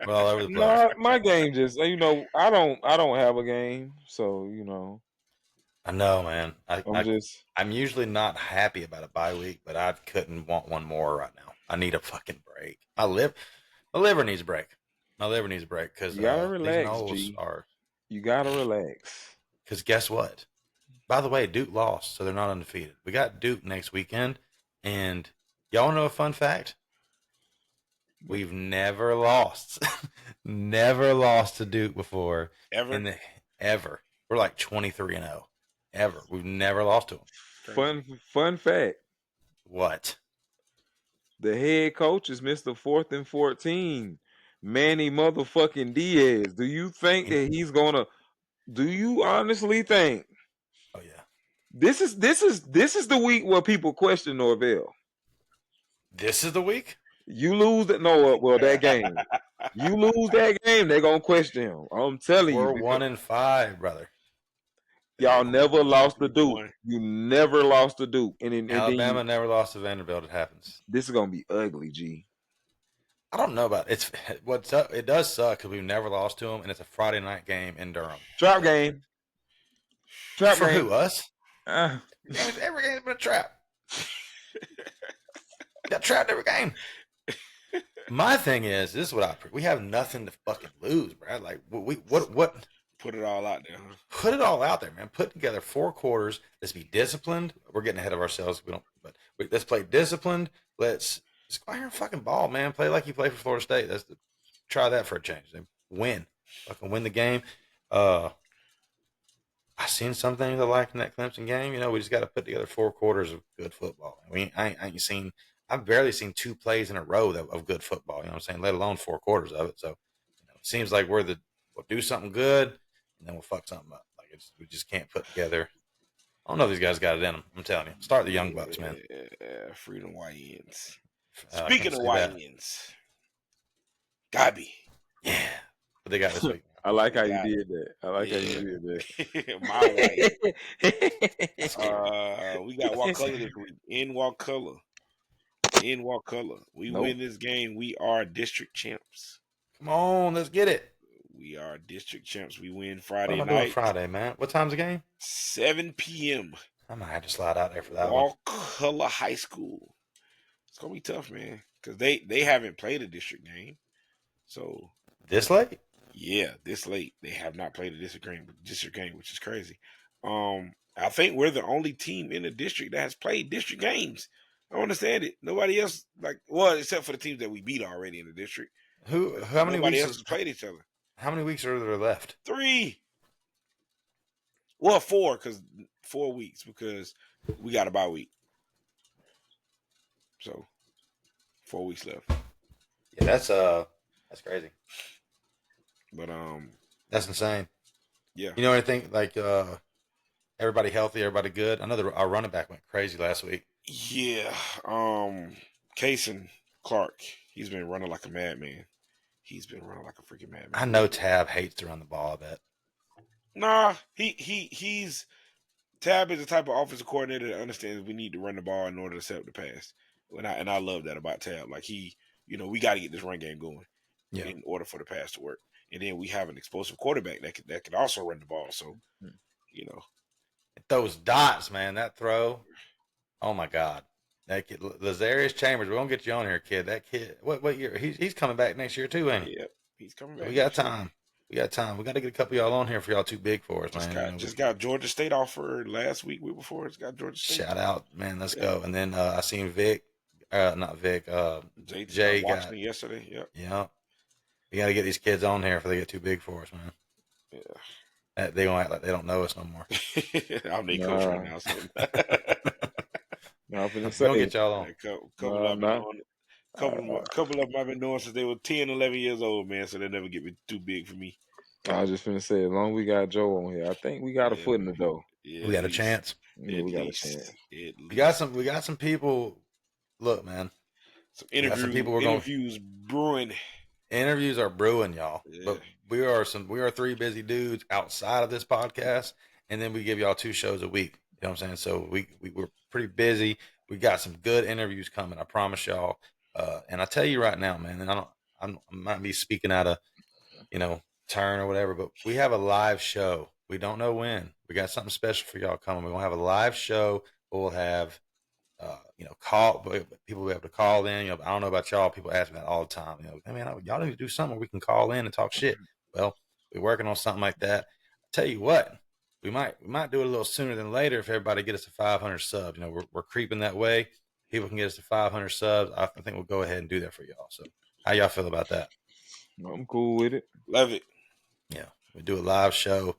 We're all over the place. No, my game just I don't have a game, so I know, man. I'm usually not happy about a bye week, but I couldn't want one more right now. I need a fucking break. My liver needs a break. My liver needs a break because you gotta relax, these G. You gotta relax. Because guess what? By the way, Duke lost, so they're not undefeated. We got Duke next weekend, and y'all know a fun fact? We've never lost, never lost to Duke before. Ever? Ever. We're like 23-0. Ever. We've never lost to them. Fun fact. What? The head coach is Mr. 4th and 14, Manny motherfucking Diaz. Do you think that he's gonna? Do you honestly think? Oh yeah. This is the week where people question Norvell. This is the week. You lose that that game. You lose that game, they're gonna question him. I'm telling you. We're 1-5, brother. Y'all never lost to Duke. You never lost to Duke. And Alabama never lost to Vanderbilt. It happens. This is gonna be ugly, G. I don't know about it. It does suck because we've never lost to them, and it's a Friday night game in Durham. Trap game. For who? Us? Every game's been a trap. Got trapped every game. My thing is, this is what we have nothing to fucking lose, Brad. Like what? Put it all out there. Huh? Put it all out there, man. Put together 4 quarters. Let's be disciplined. We're getting ahead of ourselves. Let's play disciplined. Let's go out here and fucking ball, man. Play like you play for Florida State. Try that for a change. Win. Fucking win the game. I seen some things I like in that Clemson game. We just got to put together 4 quarters of good football. I've barely seen 2 plays in a row of good football. You know what I'm saying? Let alone 4 quarters of it. So it seems like we'll do something good and then we'll fuck something up. Like we just can't put together. I don't know if these guys got it in them. I'm telling you. Start the young bucks, man. Freedom YNs. Speaking of YNs, Gabi. Yeah. What they got this week? I like how you did that. I like how you did that. My wife. We got Wakulla this week. In Wakulla. We win this game. We are district champs. Come on, let's get it. We are district champs. We win Friday what am I night. doing Friday, man. What time's the game? 7 p.m. I might have to slide out there for that one. Wakulla High School. It's gonna be tough, man, because they haven't played a district game. So this late? Yeah, this late. They have not played a district game, which is crazy. I think we're the only team in the district that has played district games. I don't understand it. Nobody else, except for the teams that we beat already in the district. How many weeks else has played each other? How many weeks are there left? 3. Well, 4 weeks because we got a bye week. So 4 weeks left. Yeah, that's crazy. But that's insane. Yeah. You know anything like everybody healthy, everybody good? I know our running back went crazy last week. Yeah. Kaysen Clark, he's been running like a madman. He's been running like a freaking madman. I know Tab hates to run the ball, I bet. Nah, he's Tab is the type of offensive coordinator that understands we need to run the ball in order to set up the pass. And I love that about Tab. Like we got to get this run game going in order for the pass to work. And then we have an explosive quarterback that can also run the ball. So, those dots, man, that throw. Oh my God. That kid, Lazarius Chambers, we're gonna get you on here, kid. That kid, what year? He's coming back next year too, ain't he? Yep, he's coming So back. we got time. We got time. We got to get a couple of y'all on here for y'all too big for us, man. Just got Georgia State offer last week before. It's got Georgia State. Shout out, man. Let's go. And then I seen Vic, not Vic. Jay got me yesterday. Yep. Yeah. We got to get these kids on here before they get too big for us, man. Yeah. They don't act like they don't know us no more. I'm their coach right now. So. I'm finna say, don't get y'all on. Couple of them I've been doing since they were 10, 11 years old, man. So they never get too big for me. I was just finna say, as long as we got Joe on here, I think we got a foot in the door. Yeah, we got a chance. Yeah, we got a chance. We got some people. Look, man. Some interviews brewing. Interviews are brewing, y'all. Yeah. But we are three busy dudes outside of this podcast, and then we give y'all 2 shows a week. You know what I'm saying? So we're pretty busy. We got some good interviews coming. I promise y'all. And I tell you right now, man. And I might be speaking out of, turn or whatever, but we have a live show. We don't know when. We got something special for y'all coming. We're gonna have a live show. We'll have, people will be able to call in. I don't know about y'all. People ask me that all the time. I mean, y'all need to do something where we can call in and talk shit. Well, we're working on something like that. I tell you what, we might do it a little sooner than later if everybody get us to 500 subs. We're creeping that way. People can get us to 500 subs. I think we'll go ahead and do that for y'all. So, how y'all feel about that? I'm cool with it. Love it. Yeah, we do a live show.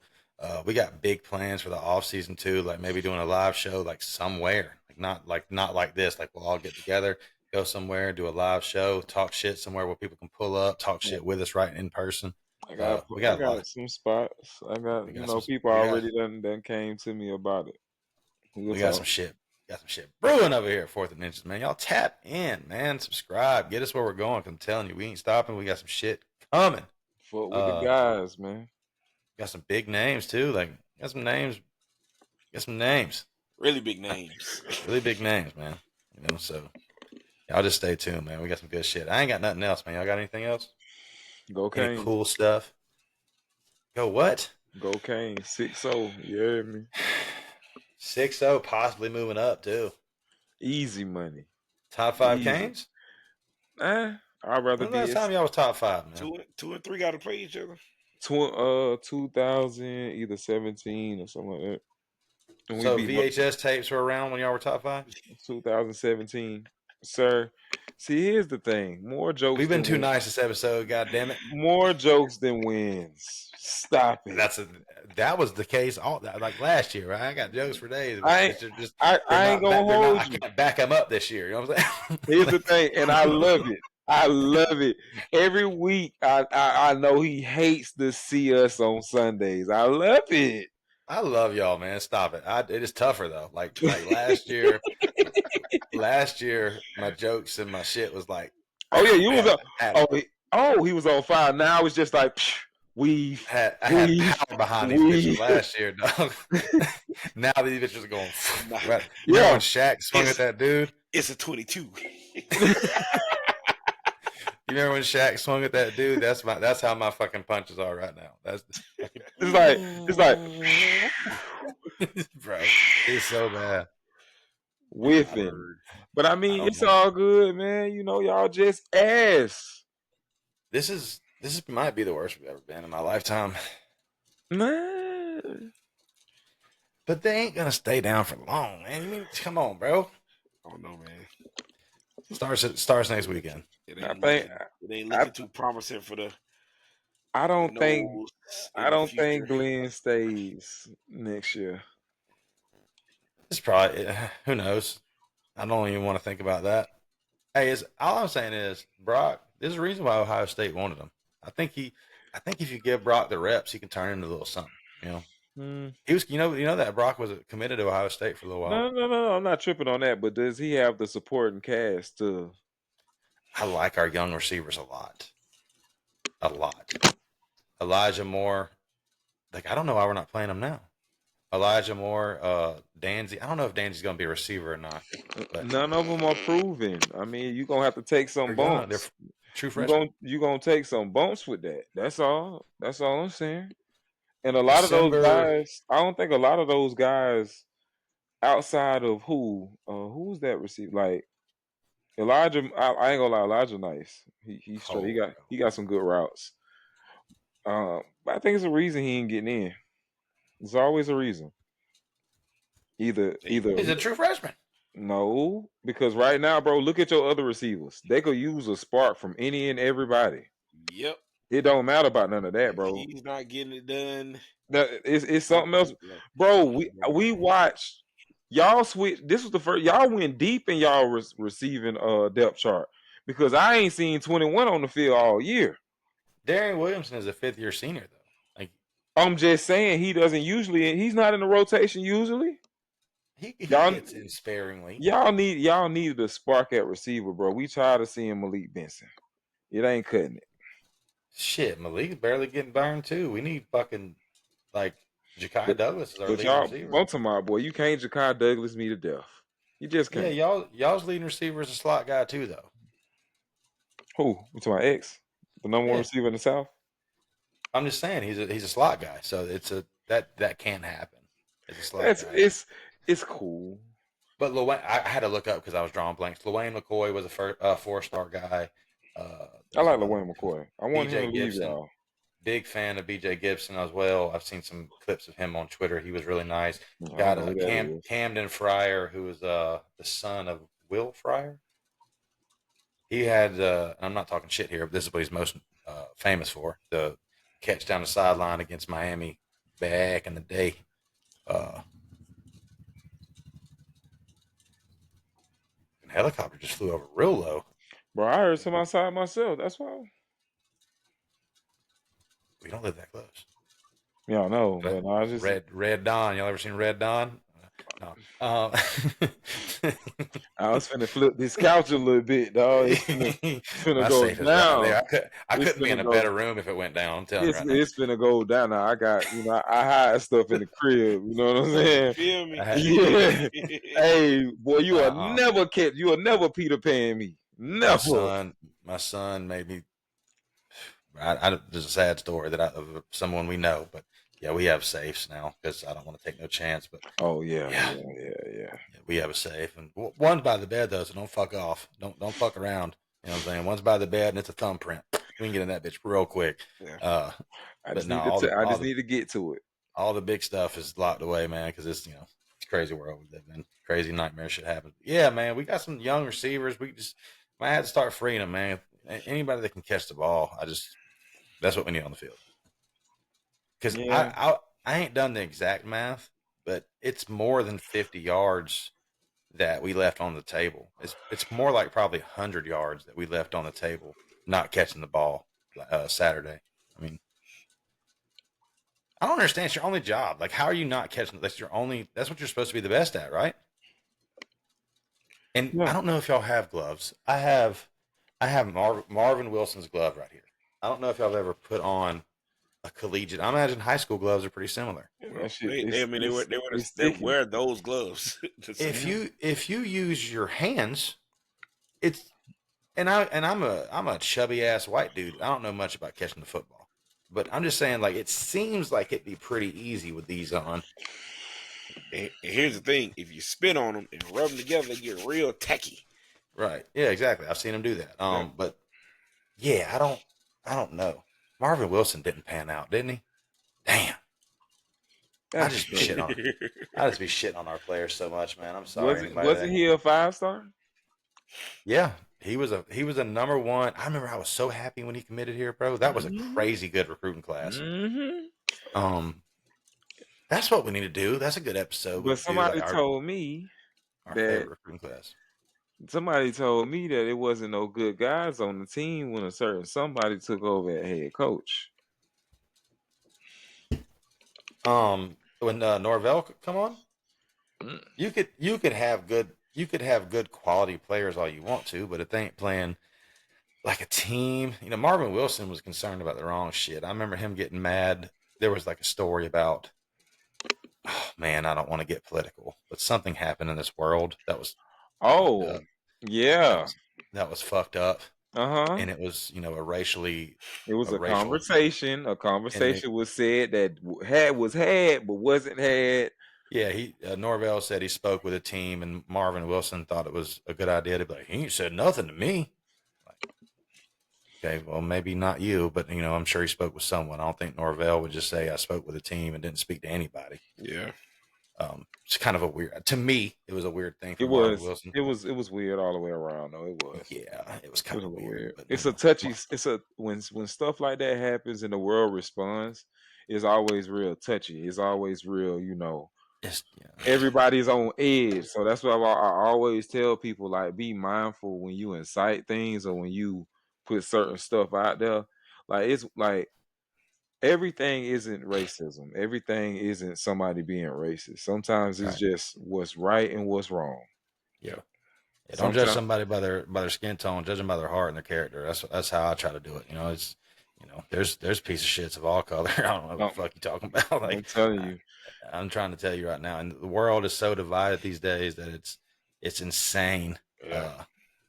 We got big plans for the off season too, like maybe doing a live show like somewhere, not like this. Like we'll all get together, go somewhere, do a live show, talk shit somewhere where people can pull up, talk shit with us right in person. We got some spots. I got people already done came to me about it. We got some shit. Got some shit brewing over here at 4th and Inches, man. Y'all tap in, man. Subscribe. Get us where we're going. I'm telling you, we ain't stopping. We got some shit coming. Fuck with the guys, man. Got some big names too. Like got some names. Really big names. Really big names, man. So y'all just stay tuned, man. We got some good shit. I ain't got nothing else, man. Y'all got anything else? Go Kane. Any cool stuff? Go what? Go Kane. 6-0. You heard me? 6-0, possibly moving up too. Easy money. Top 5 Canes? I'd rather be. Last time y'all was top 5, man. 2 and 3 got to play each other. 2000, either 17 or something like that. And so VHS tapes were around when y'all were top 5? 2017, sir. See, here's the thing: more jokes. We've been too nice this episode. God damn it! More jokes than wins. Stop it. That was the case all like last year, right? I got jokes for days. I ain't gonna hold you. I can't back them up this year. You know what I'm saying? Here's the thing, and I love it. I love it. Every week, I know he hates to see us on Sundays. I love it. I love y'all, man. Stop it. It is tougher though. Like last year. Last year, my jokes and my shit was like, oh yeah, you was he was on fire. Now it's just like I had power behind these bitches last year, dog. Now these bitches are going. When Shaq swung at that dude? It's a 22. You remember when Shaq swung at that dude? That's how my fucking punches are right now. It's like bro, it's so bad. Whiffing. But I mean, it's all good, man. Y'all just ass. This might be the worst we've ever been in my lifetime. Man. But they ain't gonna stay down for long, man. You mean, come on, bro. Oh no, man. Starts next weekend. It ain't looking too promising for the. I don't think Glenn stays next year. It's probably, who knows? I don't even want to think about that. Hey, all I'm saying is Brock. There's a reason why Ohio State wanted him. I think if you give Brock the reps, he can turn into a little something. He was. That Brock was committed to Ohio State for a little while. No. I'm not tripping on that. But does he have the supporting cast to? I like our young receivers a lot. Elijah Moore. like, I don't know why we're not playing them now. Elijah Moore, Danzy. I don't know if Danzy's going to be a receiver or not, but None of them are proven. I mean, you're gonna have to take some they're young. They're bumps. true You freshmen. gonna you gonna take some bumps with that. That's all. That's all I'm saying. And a lot of those December. guys, I don't think a lot of those guys outside of who's that receiver? Like Elijah, I ain't gonna lie, Elijah nice. He's straight. Oh, He got some good routes. But I think it's a reason he ain't getting in. There's always a reason. Either he's a true freshman. no, because right now, bro, look at your other receivers. They could use a spark from any and everybody. Yep. It don't matter about none of that, bro. He's not getting it done. It's something else, bro. We watched y'all switch. This was the first y'all went deep in y'all receiving depth chart because I ain't seen 21 on the field all year. Darian Williamson is a 5th-year senior though. Like, I'm just saying he doesn't usually. He's not in the rotation usually. he Y'all gets in sparingly. y'all needed a spark at receiver, bro. We tired of seeing Malik Benson. It ain't cutting it. Shit, Malik's barely getting burned too. We need fucking like Ja'Kai Douglas is our But leading y'all, receiver. Baltimore boy, you can't Ja'Kai Douglas me to death. You just can't. Yeah, y'all's leading receiver is a slot guy too though. Who? You talking about X? The number one Yeah. receiver in the South? I'm just saying he's a slot guy, so it's that can't happen. It's a slot That's guy. it's cool. But Llewayne, I had to look up because I was drawing blanks. Llewayne McCoy was a 4-star guy. I like LaWayne McCoy. I want him BJ to leave Gibson, y'all. big fan of BJ Gibson as well. I've seen some clips of him on Twitter. He was really nice. I Got don't know who that is. Camden Fryer, who was the son of Will Fryer. He had, I'm not talking shit here, but this is what he's most famous for: the catch down the sideline against Miami back in the day. Helicopter just flew over real low. Bro, I heard some outside myself. That's why. We don't live that close. Y'all know, but no, I just Red Dawn. Y'all ever seen Red Dawn? No. I was finna flip this couch a little bit, dog. It's finna My go safe is right down. there. I It's couldn't be in a finna go- better room if it went down. I'm telling you right now. It's finna go down now. I got I hide stuff in the crib. You know what I'm saying? Feel me? Yeah. Hey, boy, you will Uh-uh. never catch. You will never Peter Pan me. Never. My son made me. There's a sad story of someone we know, but yeah, we have safes now because I don't want to take no chance. But Oh yeah. we have a safe, and one's by the bed though, so don't fuck off. Don't fuck around. You know what I'm saying? One's by the bed, and it's a thumbprint. We can get in that bitch real quick. Yeah. I just need to get to it. All the big stuff is locked away, man, because it's it's a crazy world we live in. Crazy nightmare shit happens. Yeah, man, we got some young receivers. We just might have to start freeing them, man. Anybody that can catch the ball, that's what we need on the field. Because Yeah. I ain't done the exact math, but it's more than 50 yards that we left on the table. It's more like probably 100 yards that we left on the table not catching the ball Saturday. I mean, I don't understand. It's your only job. Like, how are you not catching? That's what you're supposed to be the best at, right? And Yeah. I don't know if y'all have gloves. I have Marvin Wilson's glove right here. I don't know if y'all have ever put on a collegiate. I imagine high school gloves are pretty similar. That shit, They wear those gloves. If you use your hands, I'm a chubby ass white dude. I don't know much about catching the football, but I'm just saying, like, it seems like it'd be pretty easy with these on. And here's the thing: if you spit on them and rub them together, they get real tacky. Right? Yeah, exactly. I've seen them do that. But yeah, I don't know. Marvin Wilson didn't pan out, didn't he? Damn. I just be shitting on our players so much, man. I'm sorry. Wasn't he a 5-star? Yeah, he was a number one. I remember I was so happy when he committed here, bro. That was a crazy good recruiting class. Mm-hmm. That's what we need to do. That's a good episode. But somebody told me our favorite recruiting class. Somebody told me that it wasn't no good guys on the team when a certain somebody took over at head coach. When Norvell could come on, you could have good quality players all you want to, but if they ain't playing like a team, Marvin Wilson was concerned about the wrong shit. I remember him getting mad there was like a story about, oh man, I don't want to get political, but something happened in this world that was fucked Oh, up. That yeah. was fucked up, Uh-huh. and it was It was a a racial, conversation. A and it, conversation was said that was had but wasn't had. yeah, he Norvell said he spoke with a team, and Marvin Wilson thought it was a good idea to be like, he ain't said nothing to me. Like, okay, well maybe not you, but I'm sure he spoke with someone. I don't think Norvell would just say I spoke with a team and didn't speak to anybody. Yeah. It's kind of a weird. To me, it was a weird thing It for Marvin was Wilson. it was it was weird all the way around though. It was. Yeah, it was It was kind a of little weird, weird. but It's a touchy. It's a when stuff like that happens and the world responds, it's always real touchy. It's always real. it's Everybody's on edge, so that's why I always tell people like be mindful when you incite things or when you put certain stuff out there. Like it's like everything isn't racism. Everything isn't somebody being racist. Sometimes it's right. just what's right and what's wrong. Yeah. Yeah, don't judge Sometimes somebody by their skin tone. Judge them by their heart and their character. That's how I try to do it. It's there's piece of shits of all color. I don't know what the fuck you talking about. I'm Like telling I, you. I'm trying to tell you right now, and the world is so divided these days that it's insane. Yeah.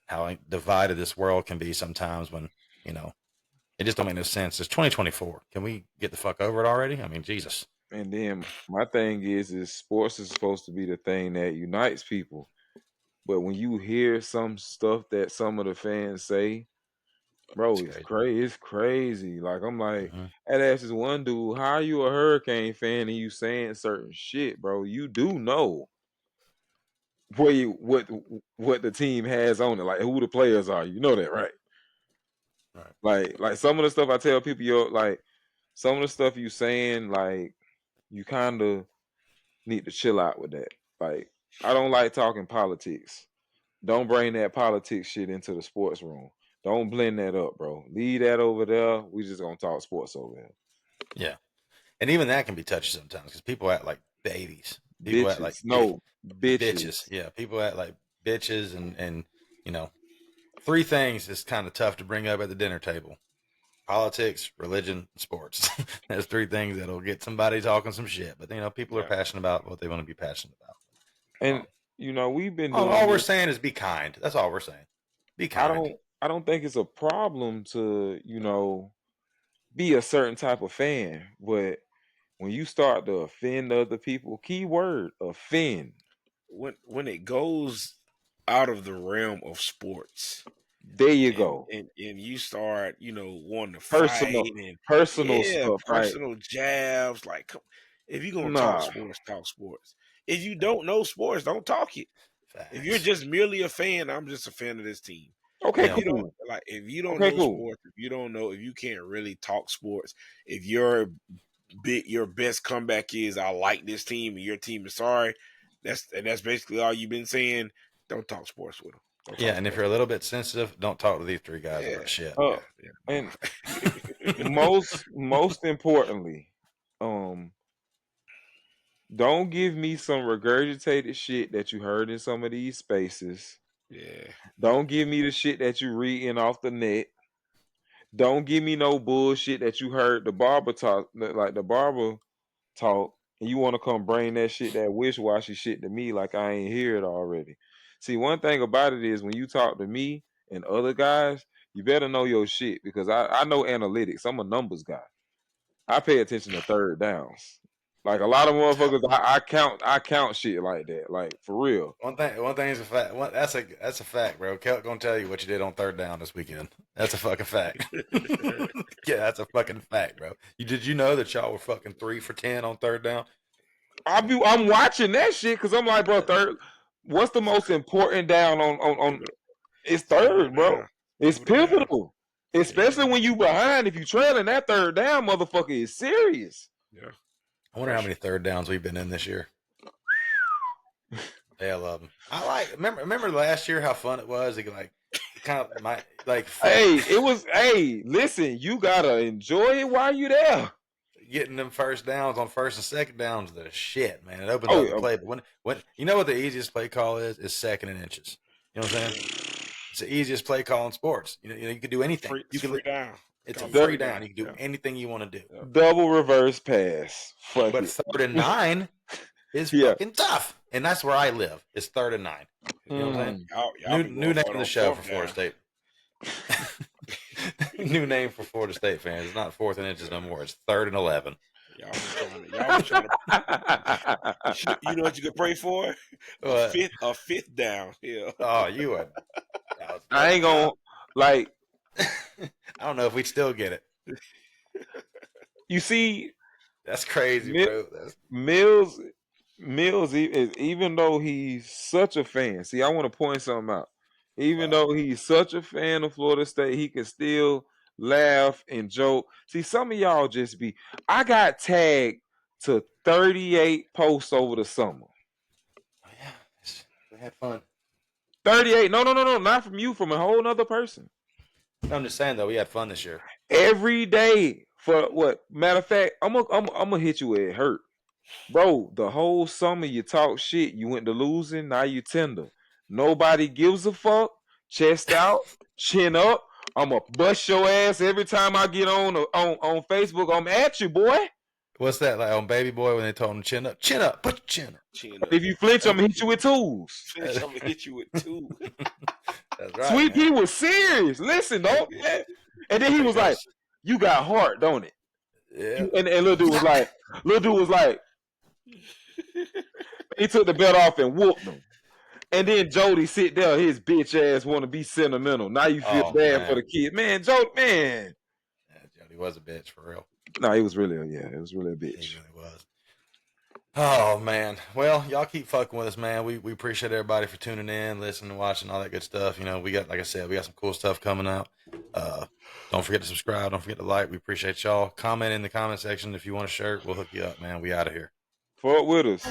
How divided this world can be sometimes when it just don't make no sense. It's 2024. Can we get the fuck over it already? I mean, Jesus. And then my thing is sports is supposed to be the thing that unites people. But when you hear some stuff that some of the fans say, bro, It's it's crazy. crazy. It's crazy. Like I'm like, Mm-hmm. I asked this one dude, how are you a Hurricane fan and you saying certain shit, bro? You do know what the team has on it, like who the players are. You know that, right? Right. Like some of the stuff I tell people, like some of the stuff you saying, like you kind of need to chill out with that. Like I don't like talking politics. Don't bring that politics shit into the sports room. Don't blend that up, bro. Leave that over there. We just gonna talk sports over there. Yeah. And even that can be touchy sometimes because people act like babies. People act like Bitches, no bitches. bitches. Yeah, people act like bitches, and three things is kind of tough to bring up at the dinner table: politics, religion, and sports. There's three things that'll get somebody talking some shit. But people are Yeah. passionate about what they want to be passionate about. And we've been All doing we're this. saying is be kind. That's all we're saying. Be I kind. don't think it's a problem to be a certain type of fan, but when you start to offend other people, keyword offend. When it goes out of the realm of sports, There you and go. and you start wanting to Personal fight, and personal yeah, stuff, right? personal jabs, like if you're gonna Nah. talk sports. If you don't know sports, don't talk it. If you're Facts. just merely a fan, I'm just a fan of this team. Okay, If you don't cool. if you don't Okay, know cool. sports, if you can't really talk sports, if your best comeback is I like this team and your team is sorry, that's basically all you've been saying. Don't talk sports with them. Don't Yeah, talk and if sports. you're a little bit sensitive, don't talk to these three guys Yeah, about shit. Uh, yeah, and yeah. most importantly, um, don't give me some regurgitated shit that you heard in some of these spaces. Yeah. Don't give me the shit that you reading off the net. Don't give me no bullshit that you heard the barber talk, like the barber talk, and you want to come bring that wish-washy shit to me like I ain't hear it already. See, one thing about it is when you talk to me and other guys, you better know your shit because I know analytics. I'm a numbers guy. I pay attention to third downs. Like a lot of motherfuckers, I count shit like that, like for real. One thing is a fact. That's a fact, bro. Kelt gonna tell you what you did on third down this weekend. That's a fucking fact. Yeah, that's a fucking fact, bro. Did you know that y'all were fucking 3 for 10 on third down? I'm watching that shit because I'm like, bro, third. What's the most important down on? It's Pivotal third, bro. down. It's Pivotal down. pivotal, Yeah. especially when you behind. If you trailing that third down, motherfucker is serious. Yeah. I wonder how many third downs we've been in this year. Hell of them. Remember last year how fun it was. Like kind of Hey, it was. Hey, listen, you gotta enjoy it while you there. getting them first downs on first and second downs. The shit, man. It opens Oh up the yeah, play. But when you know what the easiest play call is second and inches. You know what I'm saying? It's the easiest play call in sports. You can do anything. It's free down. It's a free down. You can do anything you want to do. Double reverse pass. Fuck But it. 3rd and 9 is fucking tough. And that's where I live. It's 3rd and 9. You know what I'm saying? New name of the show for Florida State. New name for Florida State fans. It's not 4th and inches no more. It's 3rd and 11. Y'all was trying to you know what you could pray for? A fifth down. Yeah. Oh, you would. I ain't gonna like. I don't know if we'd still get it. You see, that's crazy, bro. Mills, even though he's such a fan. See, I want to point something out. Even though he's such a fan of Florida State, he can still laugh and joke. See, some of y'all just be. I got tagged to 38 posts over the summer. Oh yeah, we had fun. 38. No, not from you, from a whole nother person. I'm just saying though, we had fun this year. Every day for what? Matter of fact, I'm gonna hit you where it hurt, bro. The whole summer you talk shit. You went to losing. Now you tender. Nobody gives a fuck. Chest out, chin up. I'ma bust your ass every time I get on Facebook. I'm at you, boy. What's that like on Baby Boy when they told him chin up, put your chin up. If you flinch, I'm gonna hit you with tools. Flinch, I'm gonna hit you with tools. That's right. Sweet Pea was serious. Listen, though. And then he was like, "You got heart, don't it?" Yeah. And little dude was like, he took the belt off and whooped him. And then Jody sit there, his bitch ass want to be sentimental. Now you feel bad for the kid, man. Jody, man. Yeah, Jody was a bitch for real. No, it was really a bitch. He really was. Oh man. Well, y'all keep fucking with us, man. We appreciate everybody for tuning in, listening, watching, all that good stuff. You know, we got, like I said, we got some cool stuff coming out. Don't forget to subscribe. Don't forget to like. We appreciate y'all. Comment in the comment section if you want a shirt. We'll hook you up, man. We out of here. Fuck with us. I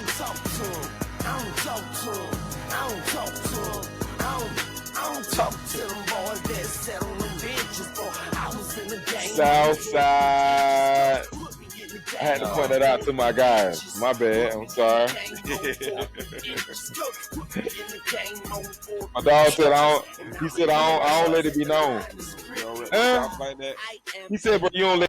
don't talk to them boys that settling bitches for hours in the game. Southside. I had to point that out to my guys. My bad. I'm sorry. My dog said I don't let it be known. Like that. He said, bro, you don't let